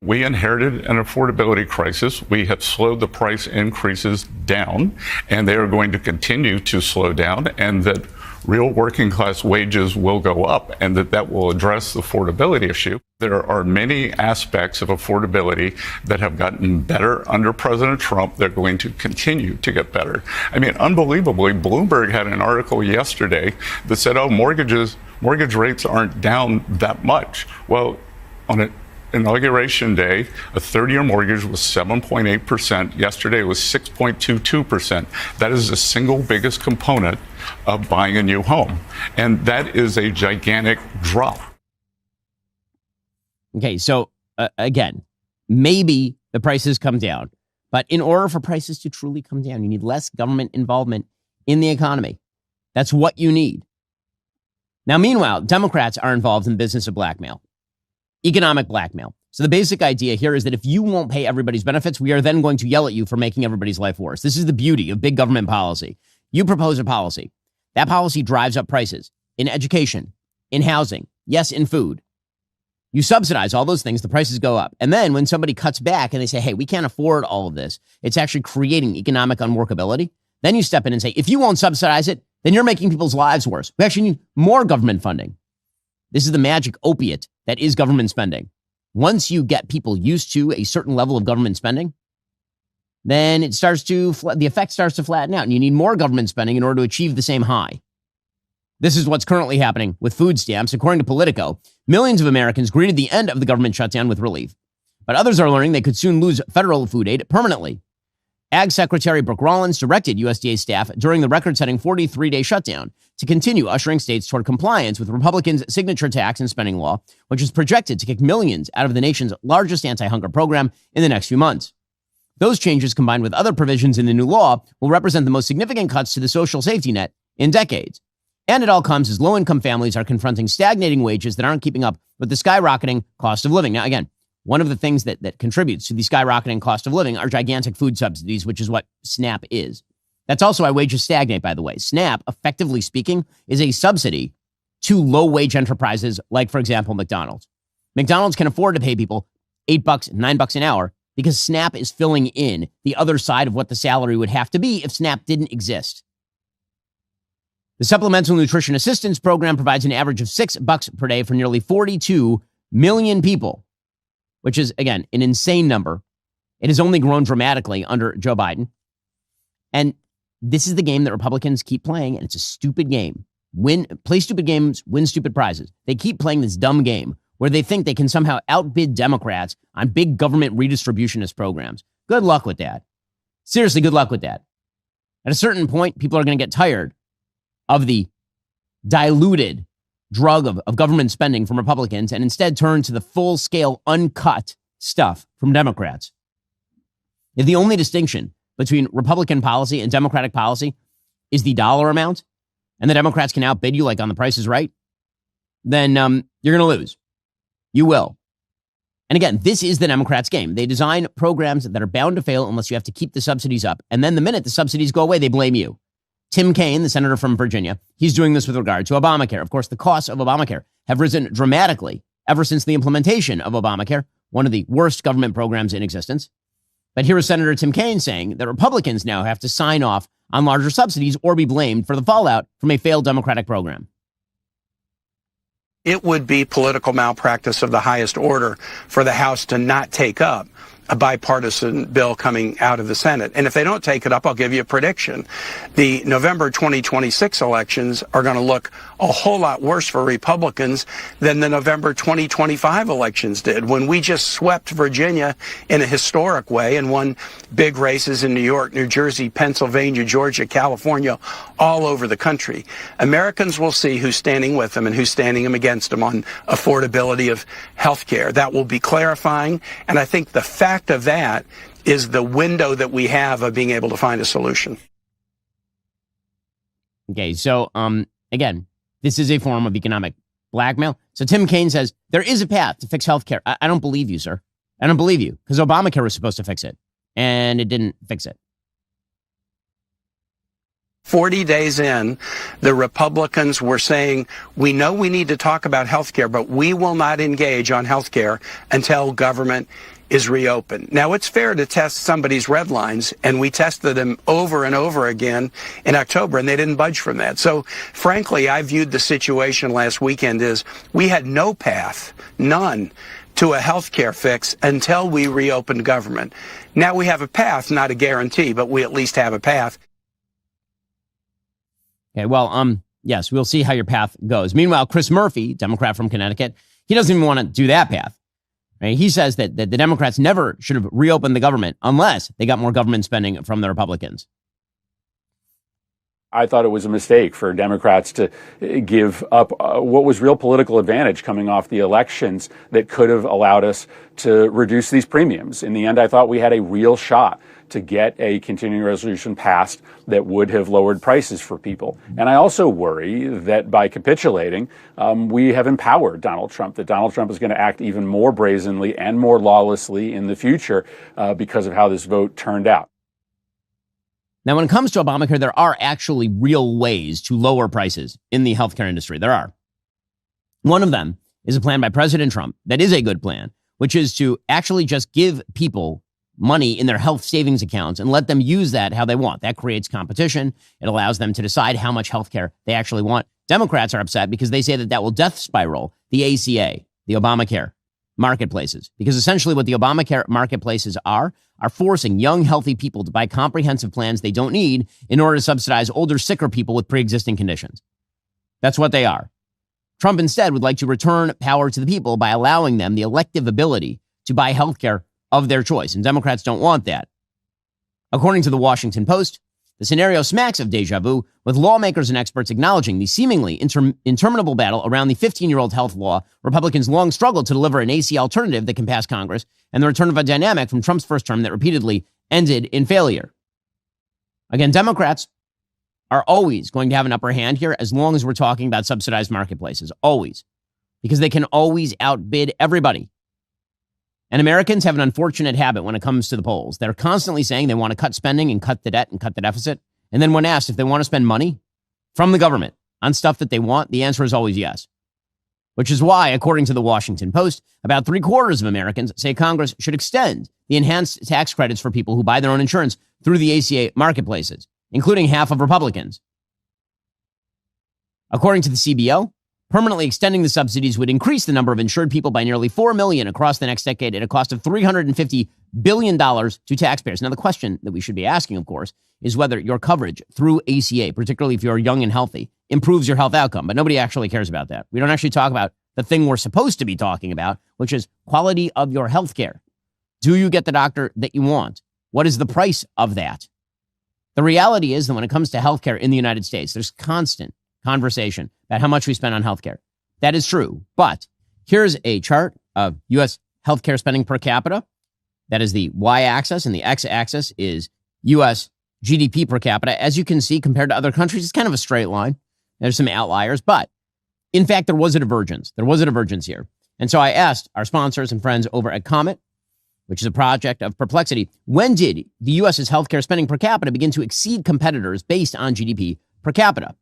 We inherited an affordability crisis. We have slowed the price increases down, and they are going to continue to slow down, and that real working class wages will go up, and that will address the affordability issue. There are many aspects of affordability that have gotten better under President Trump. They're going to continue to get better. I mean, unbelievably, Bloomberg had an article yesterday that said, mortgage rates aren't down that much. Well, on inauguration day, a 30-year mortgage was 7.8%. Yesterday it was 6.22%. That is the single biggest component of buying a new home. And that is a gigantic drop. Okay, so again, maybe the prices come down. But in order for prices to truly come down, you need less government involvement in the economy. That's what you need. Now, meanwhile, Democrats are involved in the business of blackmail, economic blackmail. So the basic idea here is that if you won't pay everybody's benefits, we are then going to yell at you for making everybody's life worse. This is the beauty of big government policy. You propose a policy. That policy drives up prices in education, in housing, yes, in food. You subsidize all those things, the prices go up. And then when somebody cuts back and they say, hey, we can't afford all of this, it's actually creating economic unworkability. Then you step in and say, if you won't subsidize it, then you're making people's lives worse. We actually need more government funding. This is the magic opiate that is government spending. Once you get people used to a certain level of government spending, then it starts to, the effect starts to flatten out, and you need more government spending in order to achieve the same high. This is what's currently happening with food stamps. According to Politico, millions of Americans greeted the end of the government shutdown with relief. But others are learning they could soon lose federal food aid permanently. Ag Secretary Brooke Rollins directed USDA staff during the record-setting 43-day shutdown to continue ushering states toward compliance with Republicans' signature tax and spending law, which is projected to kick millions out of the nation's largest anti-hunger program in the next few months. Those changes, combined with other provisions in the new law, will represent the most significant cuts to the social safety net in decades. And it all comes as low-income families are confronting stagnating wages that aren't keeping up with the skyrocketing cost of living. Now, again, one of the things that contributes to the skyrocketing cost of living are gigantic food subsidies, which is what SNAP is. That's also why wages stagnate, by the way. SNAP, effectively speaking, is a subsidy to low-wage enterprises like, for example, McDonald's. McDonald's can afford to pay people $8, $9 an hour because SNAP is filling in the other side of what the salary would have to be if SNAP didn't exist. The Supplemental Nutrition Assistance Program provides an average of $6 per day for nearly 42 million people, which is, again, an insane number. It has only grown dramatically under Joe Biden. And this is the game that Republicans keep playing, and it's a stupid game. Play stupid games, win stupid prizes. They keep playing this dumb game where they think they can somehow outbid Democrats on big government redistributionist programs. Good luck with that. Seriously, good luck with that. At a certain point, people are going to get tired of the diluted drug of government spending from Republicans and instead turn to the full-scale, uncut stuff from Democrats. If the only distinction between Republican policy and Democratic policy is the dollar amount, and the Democrats can outbid you like on The Price is Right, then you're going to lose. You will. And again, this is the Democrats' game. They design programs that are bound to fail unless you have to keep the subsidies up. And then the minute the subsidies go away, they blame you. Tim Kaine, the senator from Virginia, he's doing this with regard to Obamacare. Of course, the costs of Obamacare have risen dramatically ever since the implementation of Obamacare, one of the worst government programs in existence. But here is Senator Tim Kaine saying that Republicans now have to sign off on larger subsidies or be blamed for the fallout from a failed Democratic program. It would be political malpractice of the highest order for the House to not take up a bipartisan bill coming out of the Senate. And if they don't take it up, I'll give you a prediction. The November 2026 elections are going to look a whole lot worse for Republicans than the November 2025 elections did, when we just swept Virginia in a historic way and won big races in New York, New Jersey, Pennsylvania, Georgia, California, all over the country. Americans will see who's standing with them and who's standing them against them on affordability of health care. That will be clarifying. And I think the fact of that is the window that we have of being able to find a solution. Okay, so again, this is a form of economic blackmail. So Tim Kaine says there is a path to fix healthcare. I don't believe you, sir. I don't believe you, because Obamacare was supposed to fix it, and it didn't fix it. 40 days in, the Republicans were saying, we know we need to talk about health care, but we will not engage on health care until government is reopened. Now, it's fair to test somebody's red lines, and we tested them over and over again in October, and they didn't budge from that. So, frankly, I viewed the situation last weekend as we had no path, none, to a health care fix until we reopened government. Now we have a path, not a guarantee, but we at least have a path. Okay, well, yes, we'll see how your path goes. Meanwhile, Chris Murphy, Democrat from Connecticut, he doesn't even want to do that path. Right? He says that the Democrats never should have reopened the government unless they got more government spending from the Republicans. I thought it was a mistake for Democrats to give up what was real political advantage coming off the elections that could have allowed us to reduce these premiums. In the end, I thought we had a real shot to get a continuing resolution passed that would have lowered prices for people. And I also worry that by capitulating, we have empowered Donald Trump, that Donald Trump is going to act even more brazenly and more lawlessly in the future because of how this vote turned out. Now, when it comes to Obamacare, there are actually real ways to lower prices in the healthcare industry. There are. One of them is a plan by President Trump that is a good plan, which is to actually just give people money in their health savings accounts and let them use that how they want. That creates competition. It allows them to decide how much healthcare they actually want. Democrats are upset because they say that that will death spiral the ACA, the Obamacare marketplaces, because essentially what the Obamacare marketplaces are forcing young, healthy people to buy comprehensive plans they don't need in order to subsidize older, sicker people with pre-existing conditions. That's what they are. Trump instead would like to return power to the people by allowing them the elective ability to buy healthcare of their choice, and Democrats don't want that. According to the Washington Post, the scenario smacks of deja vu, with lawmakers and experts acknowledging the seemingly interminable battle around the 15-year-old health law. Republicans long struggled to deliver an AC alternative that can pass Congress, and the return of a dynamic from Trump's first term that repeatedly ended in failure. Again, Democrats are always going to have an upper hand here as long as we're talking about subsidized marketplaces. Always. Because they can always outbid everybody. And Americans have an unfortunate habit when it comes to the polls. They're constantly saying they want to cut spending and cut the debt and cut the deficit. And then when asked if they want to spend money from the government on stuff that they want, the answer is always yes. Which is why, according to the Washington Post, about 3/4 of Americans say Congress should extend the enhanced tax credits for people who buy their own insurance through the ACA marketplaces, including half of Republicans. According to the CBO, permanently extending the subsidies would increase the number of insured people by nearly 4 million across the next decade at a cost of $350 billion to taxpayers. Now, the question that we should be asking, of course, is whether your coverage through ACA, particularly if you're young and healthy, improves your health outcome. But nobody actually cares about that. We don't actually talk about the thing we're supposed to be talking about, which is quality of your health care. Do you get the doctor that you want? What is the price of that? The reality is that when it comes to healthcare in the United States, there's constant conversation about how much we spend on healthcare. That is true. But here's a chart of U.S. healthcare spending per capita. That is the y-axis, and the x-axis is U.S. GDP per capita. As you can see, compared to other countries, it's kind of a straight line. There's some outliers, but in fact, there was a divergence. There was a divergence here. And so I asked our sponsors and friends over at Comet, which is a project of perplexity, when did the U.S.'s healthcare spending per capita begin to exceed competitors based on GDP per capita?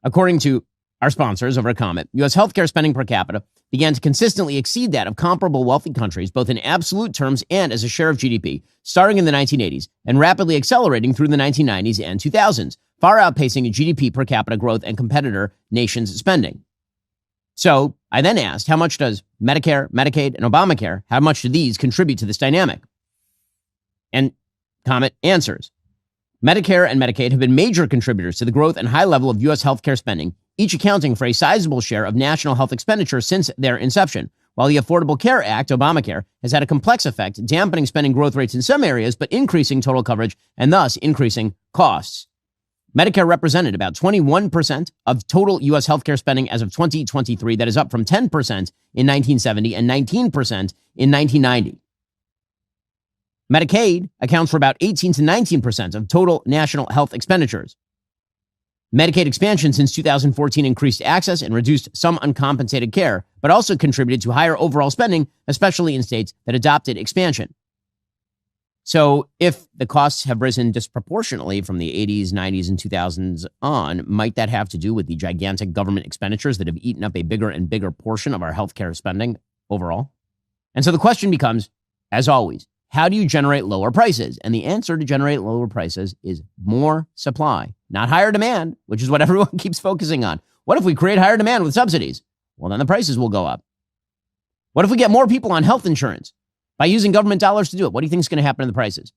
According to our sponsors over at Comet, U.S. healthcare spending per capita began to consistently exceed that of comparable wealthy countries, both in absolute terms and as a share of GDP, starting in the 1980s and rapidly accelerating through the 1990s and 2000s, far outpacing GDP per capita growth and competitor nations' spending. So I then asked, how much does Medicare, Medicaid, and Obamacare, how much do these contribute to this dynamic? And Comet answers, Medicare and Medicaid have been major contributors to the growth and high level of U.S. healthcare spending, each accounting for a sizable share of national health expenditure since their inception, while the Affordable Care Act, Obamacare, has had a complex effect, dampening spending growth rates in some areas, but increasing total coverage and thus increasing costs. Medicare represented about 21% of total U.S. healthcare spending as of 2023. That is up from 10% in 1970 and 19% in 1990. Medicaid accounts for about 18 to 19% of total national health expenditures. Medicaid expansion since 2014 increased access and reduced some uncompensated care, but also contributed to higher overall spending, especially in states that adopted expansion. So if the costs have risen disproportionately from the 80s, 90s, and 2000s on, might that have to do with the gigantic government expenditures that have eaten up a bigger and bigger portion of our healthcare spending overall? And so the question becomes, as always, how do you generate lower prices? And the answer to generate lower prices is more supply, not higher demand, which is what everyone keeps focusing on. What if we create higher demand with subsidies? Well, then the prices will go up. What if we get more people on health insurance by using government dollars to do it? What do you think is going to happen to the prices?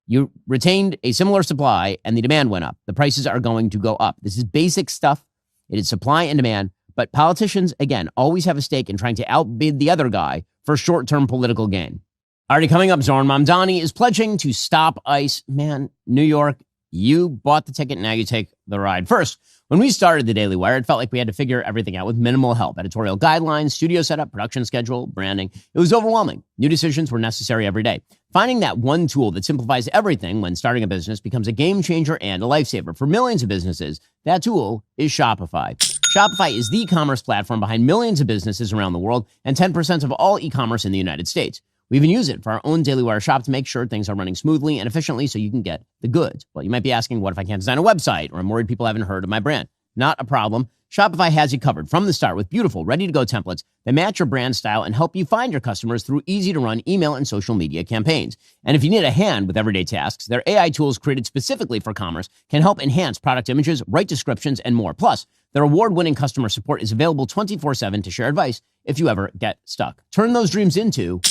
You retained a similar supply and the demand went up. The prices are going to go up. This is basic stuff. It is supply and demand But politicians, again, always have a stake in trying to outbid the other guy for short-term political gain. Already coming up, Zohran Mamdani is pledging to stop ICE. Man, New York, you bought the ticket, now you take the ride. First, when we started the Daily Wire, it felt like we had to figure everything out with minimal help. Editorial guidelines, studio setup, production schedule, branding. It was overwhelming. New decisions were necessary every day. Finding that one tool that simplifies everything when starting a business becomes a game changer and a lifesaver. For millions of businesses, that tool is Shopify. Shopify is the commerce platform behind millions of businesses around the world and 10% of all e-commerce in the United States. We even use it for our own Daily Wire shop to make sure things are running smoothly and efficiently so you can get the goods. Well, you might be asking, what if I can't design a website, or I'm worried people haven't heard of my brand? Not a problem. Shopify has you covered from the start with beautiful, ready-to-go templates that match your brand style and help you find your customers through easy-to-run email and social media campaigns. And if you need a hand with everyday tasks, their AI tools created specifically for commerce can help enhance product images, write descriptions, and more. Plus, their award-winning customer support is available 24/7 to share advice if you ever get stuck. Turn those dreams into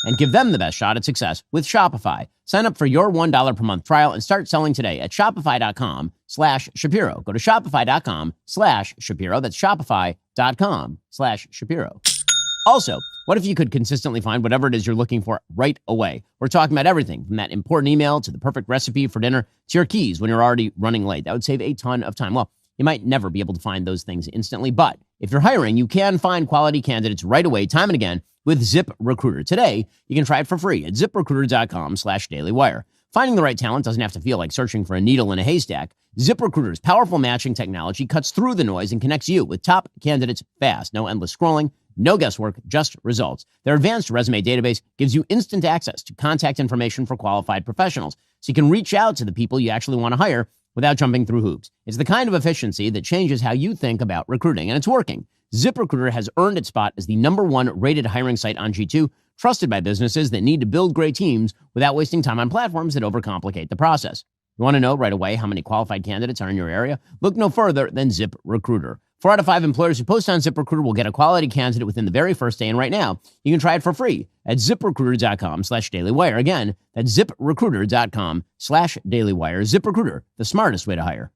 and give them the best shot at success with Shopify. Sign up for your $1 per month trial and start selling today at shopify.com/Shapiro. Go to shopify.com/Shapiro. That's shopify.com/Shapiro. Also, what if you could consistently find whatever it is you're looking for right away? We're talking about everything from that important email to the perfect recipe for dinner to your keys when you're already running late. That would save a ton of time. Well, you might never be able to find those things instantly, but if you're hiring, you can find quality candidates right away, time and again, with ZipRecruiter. Today, you can try it for free at ZipRecruiter.com/dailywire. Finding the right talent doesn't have to feel like searching for a needle in a haystack. ZipRecruiter's powerful matching technology cuts through the noise and connects you with top candidates fast. No endless scrolling, no guesswork, just results. Their advanced resume database gives you instant access to contact information for qualified professionals, so you can reach out to the people you actually want to hire without jumping through hoops. It's the kind of efficiency that changes how you think about recruiting, and it's working. ZipRecruiter has earned its spot as the #1 rated hiring site on G2, trusted by businesses that need to build great teams without wasting time on platforms that overcomplicate the process. You want to know right away how many qualified candidates are in your area? Look no further than ZipRecruiter. 4 out of 5 employers who post on ZipRecruiter will get a quality candidate within the very first day. And right now, you can try it for free at ZipRecruiter.com/dailywire. Again, that's ZipRecruiter.com/dailywire. ZipRecruiter, the smartest way to hire.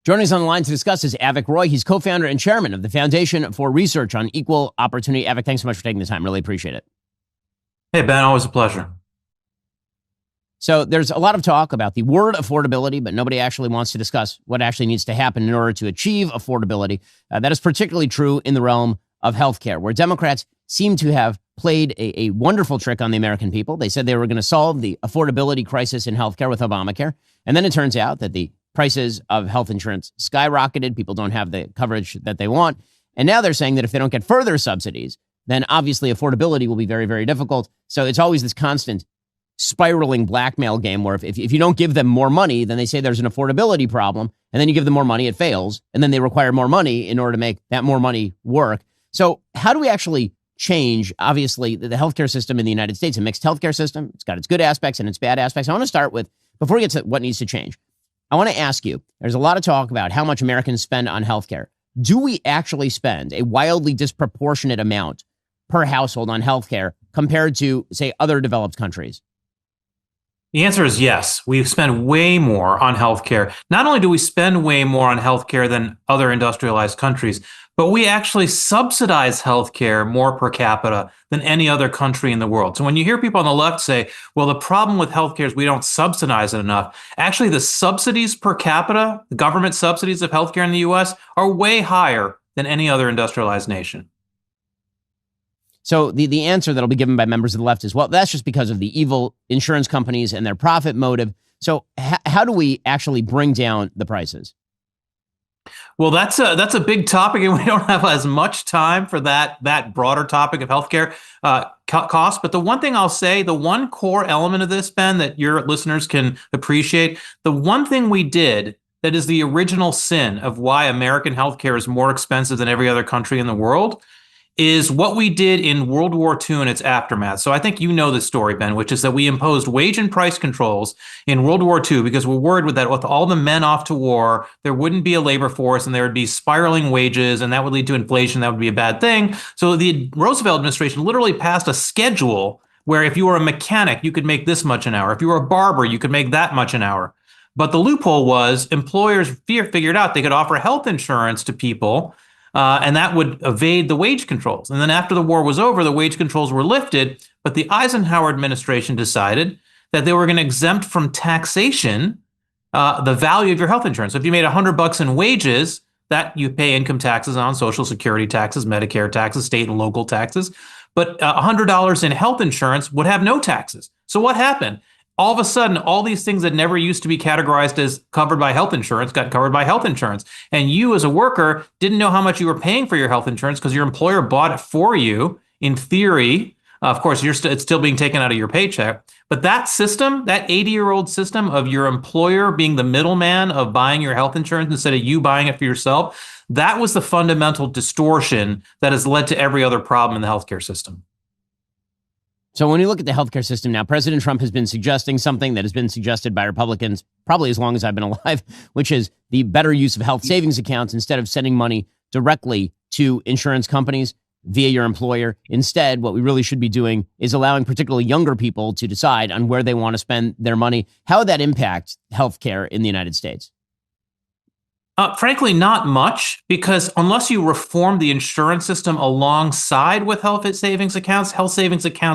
Joining us on the line to discuss is Avik Roy. He's co-founder and chairman of the Foundation for Research on Equal Opportunity. Avik, thanks so much for taking the time. Really appreciate it. Hey, Ben, always a pleasure. So there's a lot of talk about the word affordability, but nobody actually wants to discuss what actually needs to happen in order to achieve affordability. That is particularly true in the realm of healthcare, where Democrats seem to have played a wonderful trick on the American people. They said they were going to solve the affordability crisis in healthcare with Obamacare. And then it turns out that the prices of health insurance skyrocketed. People don't have the coverage that they want. And now they're saying that if they don't get further subsidies, then obviously affordability will be very, very difficult. So it's always this constant spiraling blackmail game where if you don't give them more money, then they say there's an affordability problem. And then you give them more money, it fails. And then they require more money in order to make that more money work. So how do we actually change, obviously, the healthcare system in the United States, a mixed healthcare system? It's got its good aspects and its bad aspects. I want to start with, before we get to what needs to change, I want to ask you, there's a lot of talk about how much Americans spend on healthcare. Do we actually spend a wildly disproportionate amount per household on healthcare compared to, say, other developed countries? The answer is yes. We spend way more on healthcare. Not only do we spend way more on healthcare than other industrialized countries, but we actually subsidize healthcare more per capita than any other country in the world. So when you hear people on the left say, well, the problem with healthcare is we don't subsidize it enough, actually the subsidies per capita, the government subsidies of healthcare in the US, are way higher than any other industrialized nation. So the answer that'll be given by members of the left is, well, that's just because of the evil insurance companies and their profit motive. So how do we actually bring down the prices? Well, that's a big topic, and we don't have as much time for that broader topic of healthcare costs. But the one thing I'll say, the one core element of this, Ben, that your listeners can appreciate, the one thing we did that is the original sin of why American healthcare is more expensive than every other country in the world is what we did in World War II and its aftermath. So I think you know the story, Ben, which is that we imposed wage and price controls in World War II because we're worried that with all the men off to war, there wouldn't be a labor force and there would be spiraling wages, and that would lead to inflation. That would be a bad thing. So the Roosevelt administration literally passed a schedule where if you were a mechanic, you could make this much an hour. If you were a barber, you could make that much an hour. But the loophole was employers figured out they could offer health insurance to people and that would evade the wage controls. And then after the war was over, the wage controls were lifted, but the Eisenhower administration decided that they were going to exempt from taxation the value of your health insurance. So if you made $100 in wages, that you pay income taxes on, Social Security taxes, Medicare taxes, state and local taxes. But $100 in health insurance would have no taxes. So what happened? All of a sudden, all these things that never used to be categorized as covered by health insurance got covered by health insurance. And you as a worker didn't know how much you were paying for your health insurance because your employer bought it for you. In theory, of course, it's still being taken out of your paycheck. But that system, that 80-year-old system of your employer being the middleman of buying your health insurance instead of you buying it for yourself, that was the fundamental distortion that has led to every other problem in the healthcare system. So when we look at the healthcare system now, President Trump has been suggesting something that has been suggested by Republicans probably as long as I've been alive, which is the better use of health savings accounts instead of sending money directly to insurance companies via your employer. Instead, what we really should be doing is allowing particularly younger people to decide on where they want to spend their money. How would that impact healthcare in the United States? Frankly, not much, because unless you reform the insurance system alongside with health savings accounts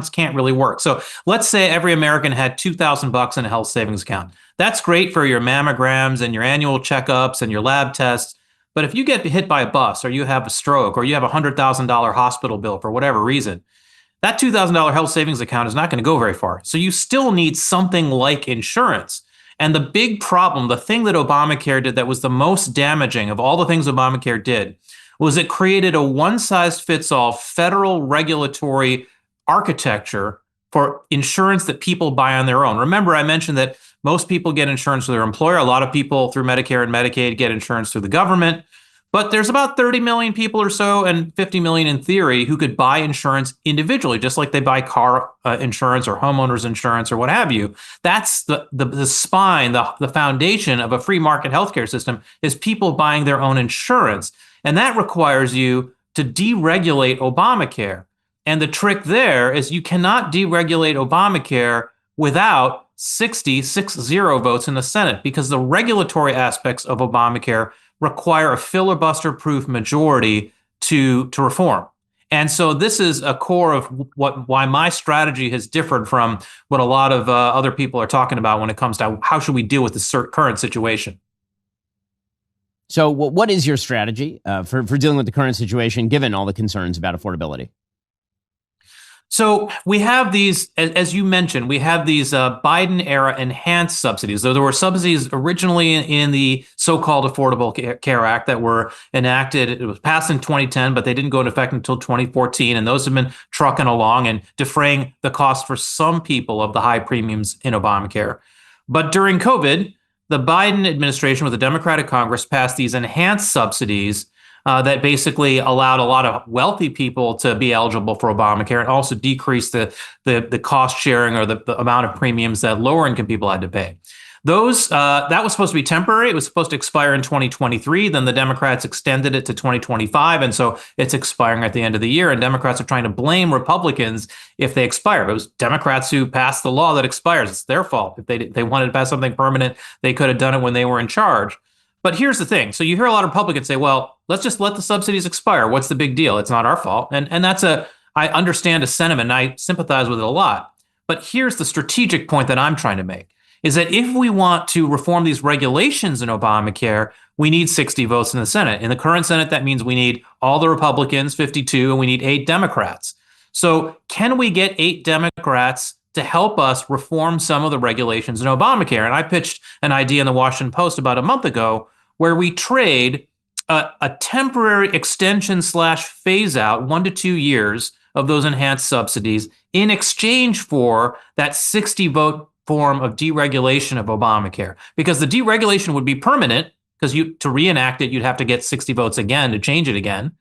can't really work. So let's say every American had $2,000 in a health savings account. That's great for your mammograms and your annual checkups and your lab tests. But if you get hit by a bus or you have a stroke or you have a $100,000 hospital bill for whatever reason, that $2,000 health savings account is not going to go very far. So you still need something like insurance. And the big problem, the thing that Obamacare did that was the most damaging of all the things Obamacare did, was it created a one-size-fits-all federal regulatory architecture for insurance that people buy on their own. Remember, I mentioned that most people get insurance through their employer. A lot of people through Medicare and Medicaid get insurance through the government. But there's about 30 million people or so, and 50 million in theory, who could buy insurance individually, just like they buy car insurance or homeowners insurance or what have you. That's the spine, the foundation of a free market healthcare system, is people buying their own insurance. And that requires you to deregulate Obamacare. And the trick there is you cannot deregulate Obamacare without 60 votes in the Senate, because the regulatory aspects of Obamacare require a filibuster-proof majority to reform. And so this is a core of why my strategy has differed from what a lot of other people are talking about when it comes to how should we deal with the current situation. So what is your strategy for dealing with the current situation, given all the concerns about affordability? So we have these, as you mentioned, we have these Biden-era enhanced subsidies. Though there were subsidies originally in the so-called Affordable Care Act that were enacted. It was passed in 2010, but they didn't go into effect until 2014. And those have been trucking along and defraying the cost for some people of the high premiums in Obamacare. But during COVID, the Biden administration with the Democratic Congress passed these enhanced subsidies that basically allowed a lot of wealthy people to be eligible for Obamacare, and also decreased the cost sharing or the amount of premiums that lower income people had to pay. Those that was supposed to be temporary. It was supposed to expire in 2023. Then the Democrats extended it to 2025, and so it's expiring at the end of the year. And Democrats are trying to blame Republicans if they expire. It was Democrats who passed the law that expires. It's their fault. If they wanted to pass something permanent, they could have done it when they were in charge. But here's the thing. So you hear a lot of Republicans say, well, let's just let the subsidies expire. What's the big deal? It's not our fault. And that's I understand a sentiment. I sympathize with it a lot. But here's the strategic point that I'm trying to make, is that if we want to reform these regulations in Obamacare, we need 60 votes in the Senate. In the current Senate, that means we need all the Republicans, 52, and we need 8 Democrats. So can we get 8 Democrats to help us reform some of the regulations in Obamacare? And I pitched an idea in the Washington Post about a month ago where we trade a temporary extension / phase out 1 to 2 years of those enhanced subsidies in exchange for that 60 vote form of deregulation of Obamacare. Because the deregulation would be permanent, because to reenact it, you'd have to get 60 votes again to change it again.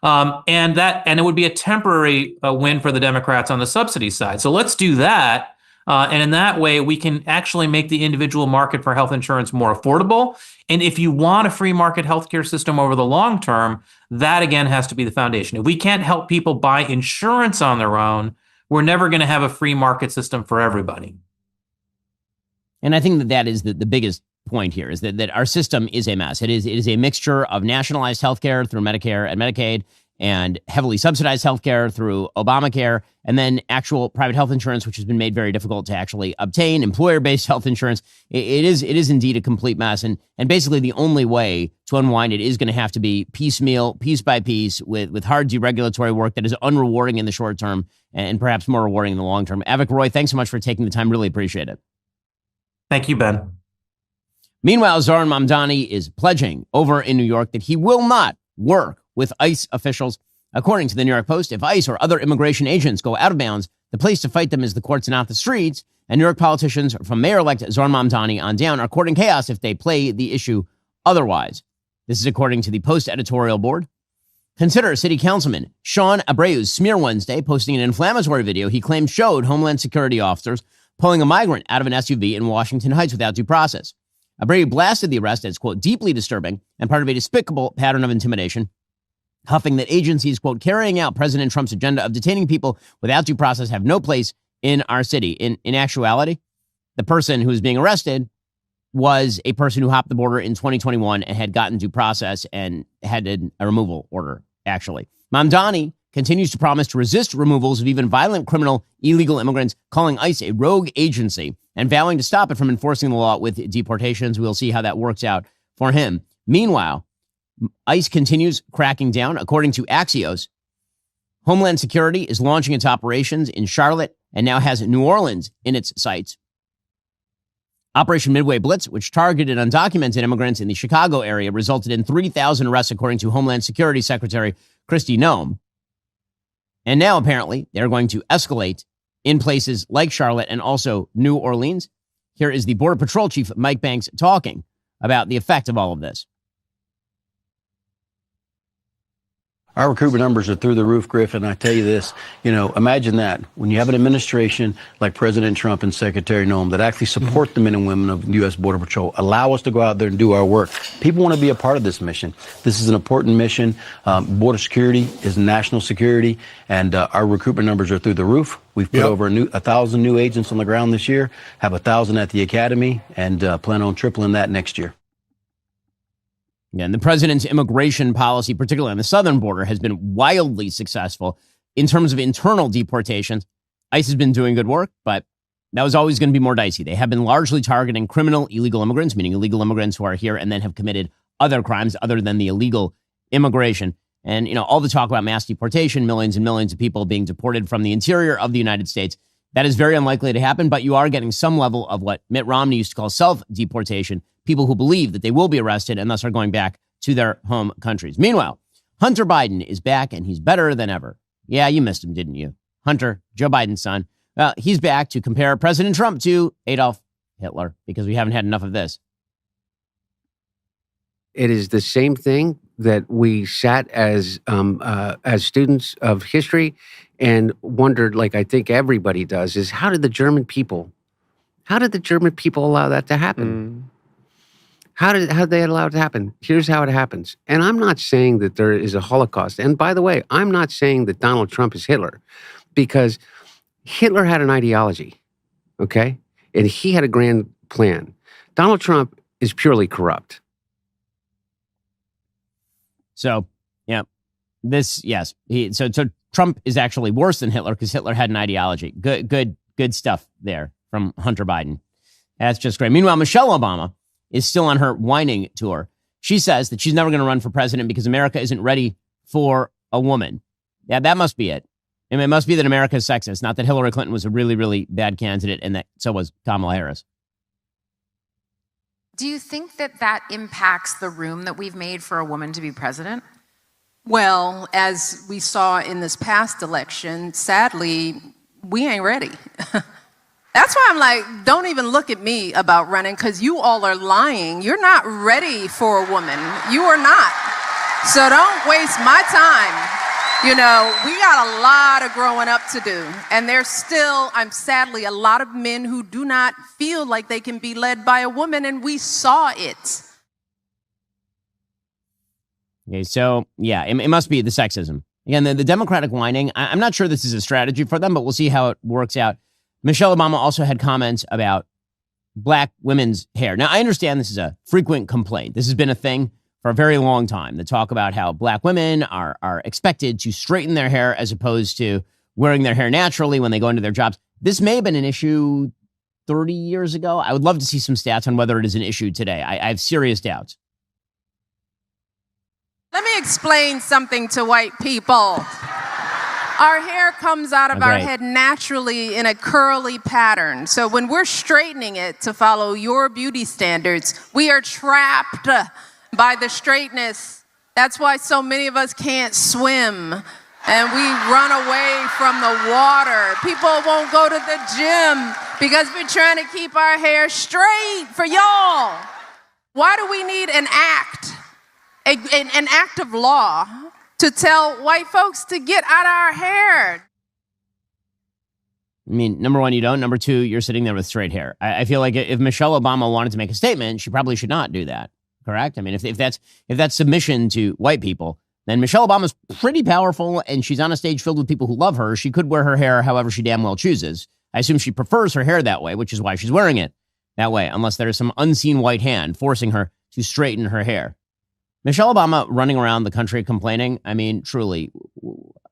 And it would be a temporary win for the Democrats on the subsidy side. So let's do that. And in that way, we can actually make the individual market for health insurance more affordable. And if you want a free market healthcare system over the long term, that again has to be the foundation. If we can't help people buy insurance on their own, we're never going to have a free market system for everybody. And I think that is the biggest point here is that our system is a mess. It is a mixture of nationalized healthcare through Medicare and Medicaid, and heavily subsidized healthcare through Obamacare, and then actual private health insurance, which has been made very difficult to actually obtain, employer-based health insurance. It is indeed a complete mess, and basically the only way to unwind it is going to have to be piecemeal, piece by piece, with hard deregulatory work that is unrewarding in the short term and perhaps more rewarding in the long term. Avik Roy, thanks so much for taking the time. Really appreciate it. Thank you, Ben. Meanwhile, Zohran Mamdani is pledging over in New York that he will not work with ICE officials. According to the New York Post, if ICE or other immigration agents go out of bounds, the place to fight them is the courts and not the streets. And New York politicians from Mayor-elect Zohran Mamdani on down are courting chaos if they play the issue otherwise. This is according to the Post editorial board. Consider City Councilman Sean Abreu's smear Wednesday posting an inflammatory video he claimed showed Homeland Security officers pulling a migrant out of an SUV in Washington Heights without due process. Abreu blasted the arrest as, quote, deeply disturbing and part of a despicable pattern of intimidation, huffing that agencies, quote, carrying out President Trump's agenda of detaining people without due process have no place in our city. In actuality, the person who was being arrested was a person who hopped the border in 2021 and had gotten due process and had a removal order, actually. Mamdani continues to promise to resist removals of even violent criminal illegal immigrants, calling ICE a rogue agency and vowing to stop it from enforcing the law with deportations. We'll see how that works out for him. Meanwhile, ICE continues cracking down. According to Axios, Homeland Security is launching its operations in Charlotte and now has New Orleans in its sights. Operation Midway Blitz, which targeted undocumented immigrants in the Chicago area, resulted in 3,000 arrests, according to Homeland Security Secretary Kristi Noem. And now, apparently, they're going to escalate in places like Charlotte and also New Orleans. Here is the Border Patrol Chief, Mike Banks, talking about the effect of all of this. Our recruitment numbers are through the roof, Griff, and I tell you this, imagine that. When you have an administration like President Trump and Secretary Noem that actually support the men and women of U.S. Border Patrol, allow us to go out there and do our work. People want to be a part of this mission. This is an important mission. Border security is national security, and our recruitment numbers are through the roof. We've put over 1,000 new agents on the ground this year, have 1,000 at the academy, and plan on tripling that next year. Yeah, and the president's immigration policy, particularly on the southern border, has been wildly successful in terms of internal deportations. ICE has been doing good work, but that was always going to be more dicey. They have been largely targeting criminal illegal immigrants, meaning illegal immigrants who are here and then have committed other crimes other than the illegal immigration. And, all the talk about mass deportation, millions and millions of people being deported from the interior of the United States, that is very unlikely to happen, but you are getting some level of what Mitt Romney used to call self-deportation, people who believe that they will be arrested and thus are going back to their home countries. Meanwhile, Hunter Biden is back and he's better than ever. Yeah, you missed him, didn't you? Hunter, Joe Biden's son. Well, he's back to compare President Trump to Adolf Hitler because we haven't had enough of this. It is the same thing that we sat as students of history and wondered, like I think everybody does, is how did the German people allow that to happen? How did they allow it to happen? Here's how it happens. And I'm not saying that there is a Holocaust. And by the way, I'm not saying that Donald Trump is Hitler, because Hitler had an ideology, okay? And he had a grand plan. Donald Trump is purely corrupt. So, yeah, so Trump is actually worse than Hitler because Hitler had an ideology. Good stuff there from Hunter Biden. That's just great. Meanwhile, Michelle Obama is still on her whining tour. She says that she's never going to run for president because America isn't ready for a woman. Yeah, that must be it. I mean, it must be that America is sexist, not that Hillary Clinton was a really, really bad candidate and that so was Kamala Harris. Do you think that impacts the room that we've made for a woman to be president? Well, as we saw in this past election, sadly, we ain't ready. That's why I'm like, don't even look at me about running, because you all are lying. You're not ready for a woman. You are not. So don't waste my time. We got a lot of growing up to do. And there's still, sadly, a lot of men who do not feel like they can be led by a woman, and we saw it. Okay, so, yeah, it must be the sexism. Again, the Democratic whining, I'm not sure this is a strategy for them, but we'll see how it works out. Michelle Obama also had comments about black women's hair. Now, I understand this is a frequent complaint. This has been a thing for a very long time. The talk about how black women are expected to straighten their hair as opposed to wearing their hair naturally when they go into their jobs. This may have been an issue 30 years ago. I would love to see some stats on whether it is an issue today. I have serious doubts. Let me explain something to white people. Our hair comes out of our head naturally in a curly pattern. So when we're straightening it to follow your beauty standards, we are trapped by the straightness. That's why so many of us can't swim and we run away from the water. People won't go to the gym because we're trying to keep our hair straight for y'all. Why do we need an act, an act of law to tell white folks to get out of our hair? I mean, number one, you don't. Number two, you're sitting there with straight hair. I feel like if Michelle Obama wanted to make a statement, she probably should not do that. Correct? I mean, if that's submission to white people, then Michelle Obama's pretty powerful and she's on a stage filled with people who love her. She could wear her hair however she damn well chooses. I assume she prefers her hair that way, which is why she's wearing it that way, unless there is some unseen white hand forcing her to straighten her hair. Michelle Obama running around the country complaining, I mean, truly,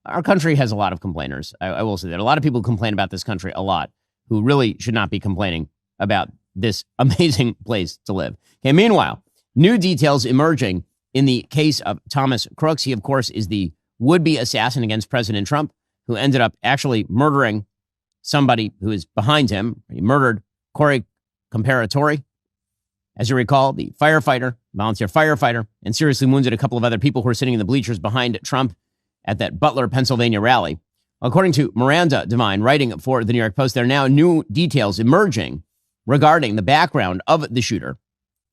our country has a lot of complainers. I will say that. A lot of people complain about this country a lot who really should not be complaining about this amazing place to live. Okay, meanwhile, new details emerging in the case of Thomas Crooks. He, of course, is the would-be assassin against President Trump who ended up actually murdering somebody who is behind him. He murdered Corey Comparatori, as you recall, the firefighter, volunteer firefighter, and seriously wounded a couple of other people who were sitting in the bleachers behind Trump at that Butler, Pennsylvania rally. According to Miranda Devine, writing for the New York Post, there are now new details emerging regarding the background of the shooter.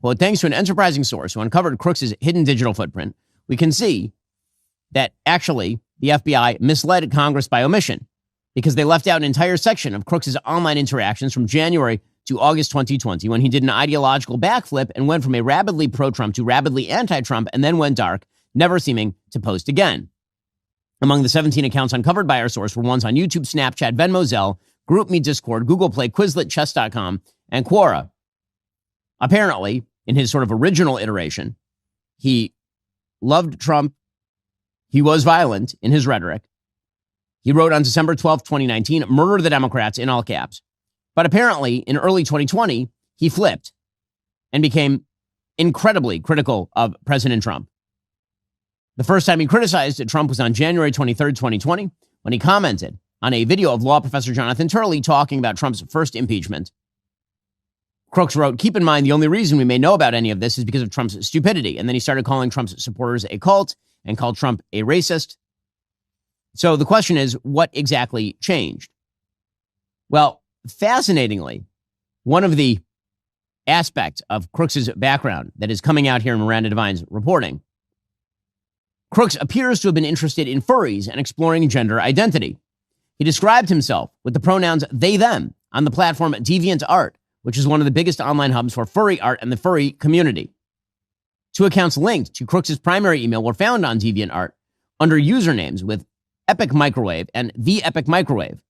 Well, thanks to an enterprising source who uncovered Crooks' hidden digital footprint, we can see that actually the FBI misled Congress by omission because they left out an entire section of Crooks' online interactions from January to August 2020 when he did an ideological backflip and went from a rabidly pro-Trump to rabidly anti-Trump and then went dark, never seeming to post again. Among the 17 accounts uncovered by our source were ones on YouTube, Snapchat, Venmo, Zelle, GroupMe, Discord, Google Play, Quizlet, Chess.com, and Quora. Apparently, in his sort of original iteration, he loved Trump. He was violent in his rhetoric. He wrote on December 12, 2019, "Murder the Democrats," in all caps. But apparently, in early 2020, he flipped and became incredibly critical of President Trump. The first time he criticized Trump was on January 23rd, 2020, when he commented on a video of law professor Jonathan Turley talking about Trump's first impeachment. Crooks wrote, "Keep in mind, the only reason we may know about any of this is because of Trump's stupidity." And then he started calling Trump's supporters a cult and called Trump a racist. So the question is, what exactly changed? Well, fascinatingly, one of the aspects of Crooks' background that is coming out here in Miranda Devine's reporting, Crooks appears to have been interested in furries and exploring gender identity. He described himself with the pronouns they, them on the platform DeviantArt, which is one of the biggest online hubs for furry art and the furry community. Two accounts linked to Crooks' primary email were found on DeviantArt under usernames with Epic Microwave and The Epic Microwave.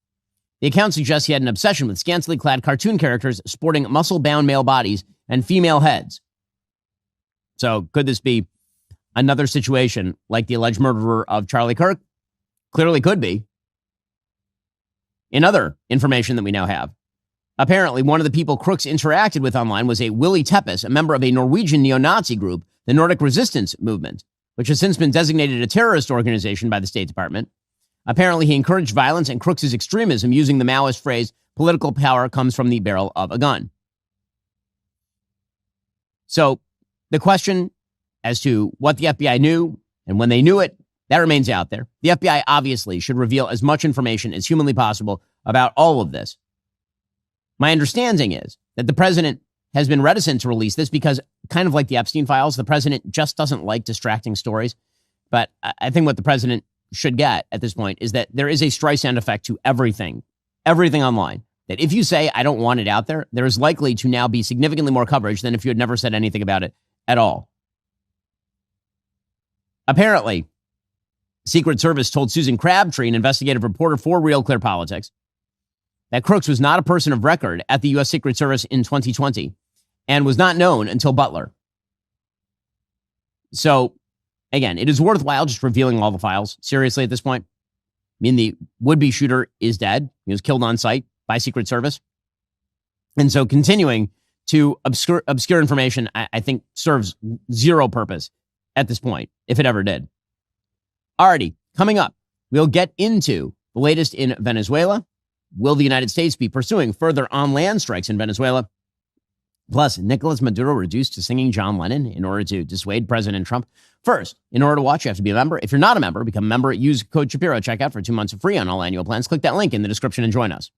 The account suggests he had an obsession with scantily clad cartoon characters sporting muscle-bound male bodies and female heads. So could this be another situation like the alleged murderer of Charlie Kirk? Clearly could be. In other information that we now have, apparently one of the people Crooks interacted with online was a Willie Tepes, a member of a Norwegian neo-Nazi group, the Nordic Resistance Movement, which has since been designated a terrorist organization by the State Department. Apparently, he encouraged violence and Crooks' extremism using the Maoist phrase, "Political power comes from the barrel of a gun." So the question as to what the FBI knew and when they knew it, that remains out there. The FBI obviously should reveal as much information as humanly possible about all of this. My understanding is that the president has been reticent to release this because, kind of like the Epstein files, the president just doesn't like distracting stories. But I think what the president should get at this point is that there is a Streisand effect to everything online. That if you say, I don't want it out there, there is likely to now be significantly more coverage than if you had never said anything about it at all. Apparently, Secret Service told Susan Crabtree, an investigative reporter for Real Clear Politics, that Crooks was not a person of record at the U.S. Secret Service in 2020 and was not known until Butler. So, again, it is worthwhile just revealing all the files, seriously, at this point. I mean, the would-be shooter is dead. He was killed on site by Secret Service. And so continuing to obscure information, I think, serves zero purpose at this point, if it ever did. Alrighty, coming up, we'll get into the latest in Venezuela. Will the United States be pursuing further on-land strikes in Venezuela? Plus, Nicolas Maduro reduced to singing John Lennon in order to dissuade President Trump. First, in order to watch, you have to be a member. If you're not a member, become a member. Use code Shapiro at checkout for 2 months of free on all annual plans. Click that link in the description and join us.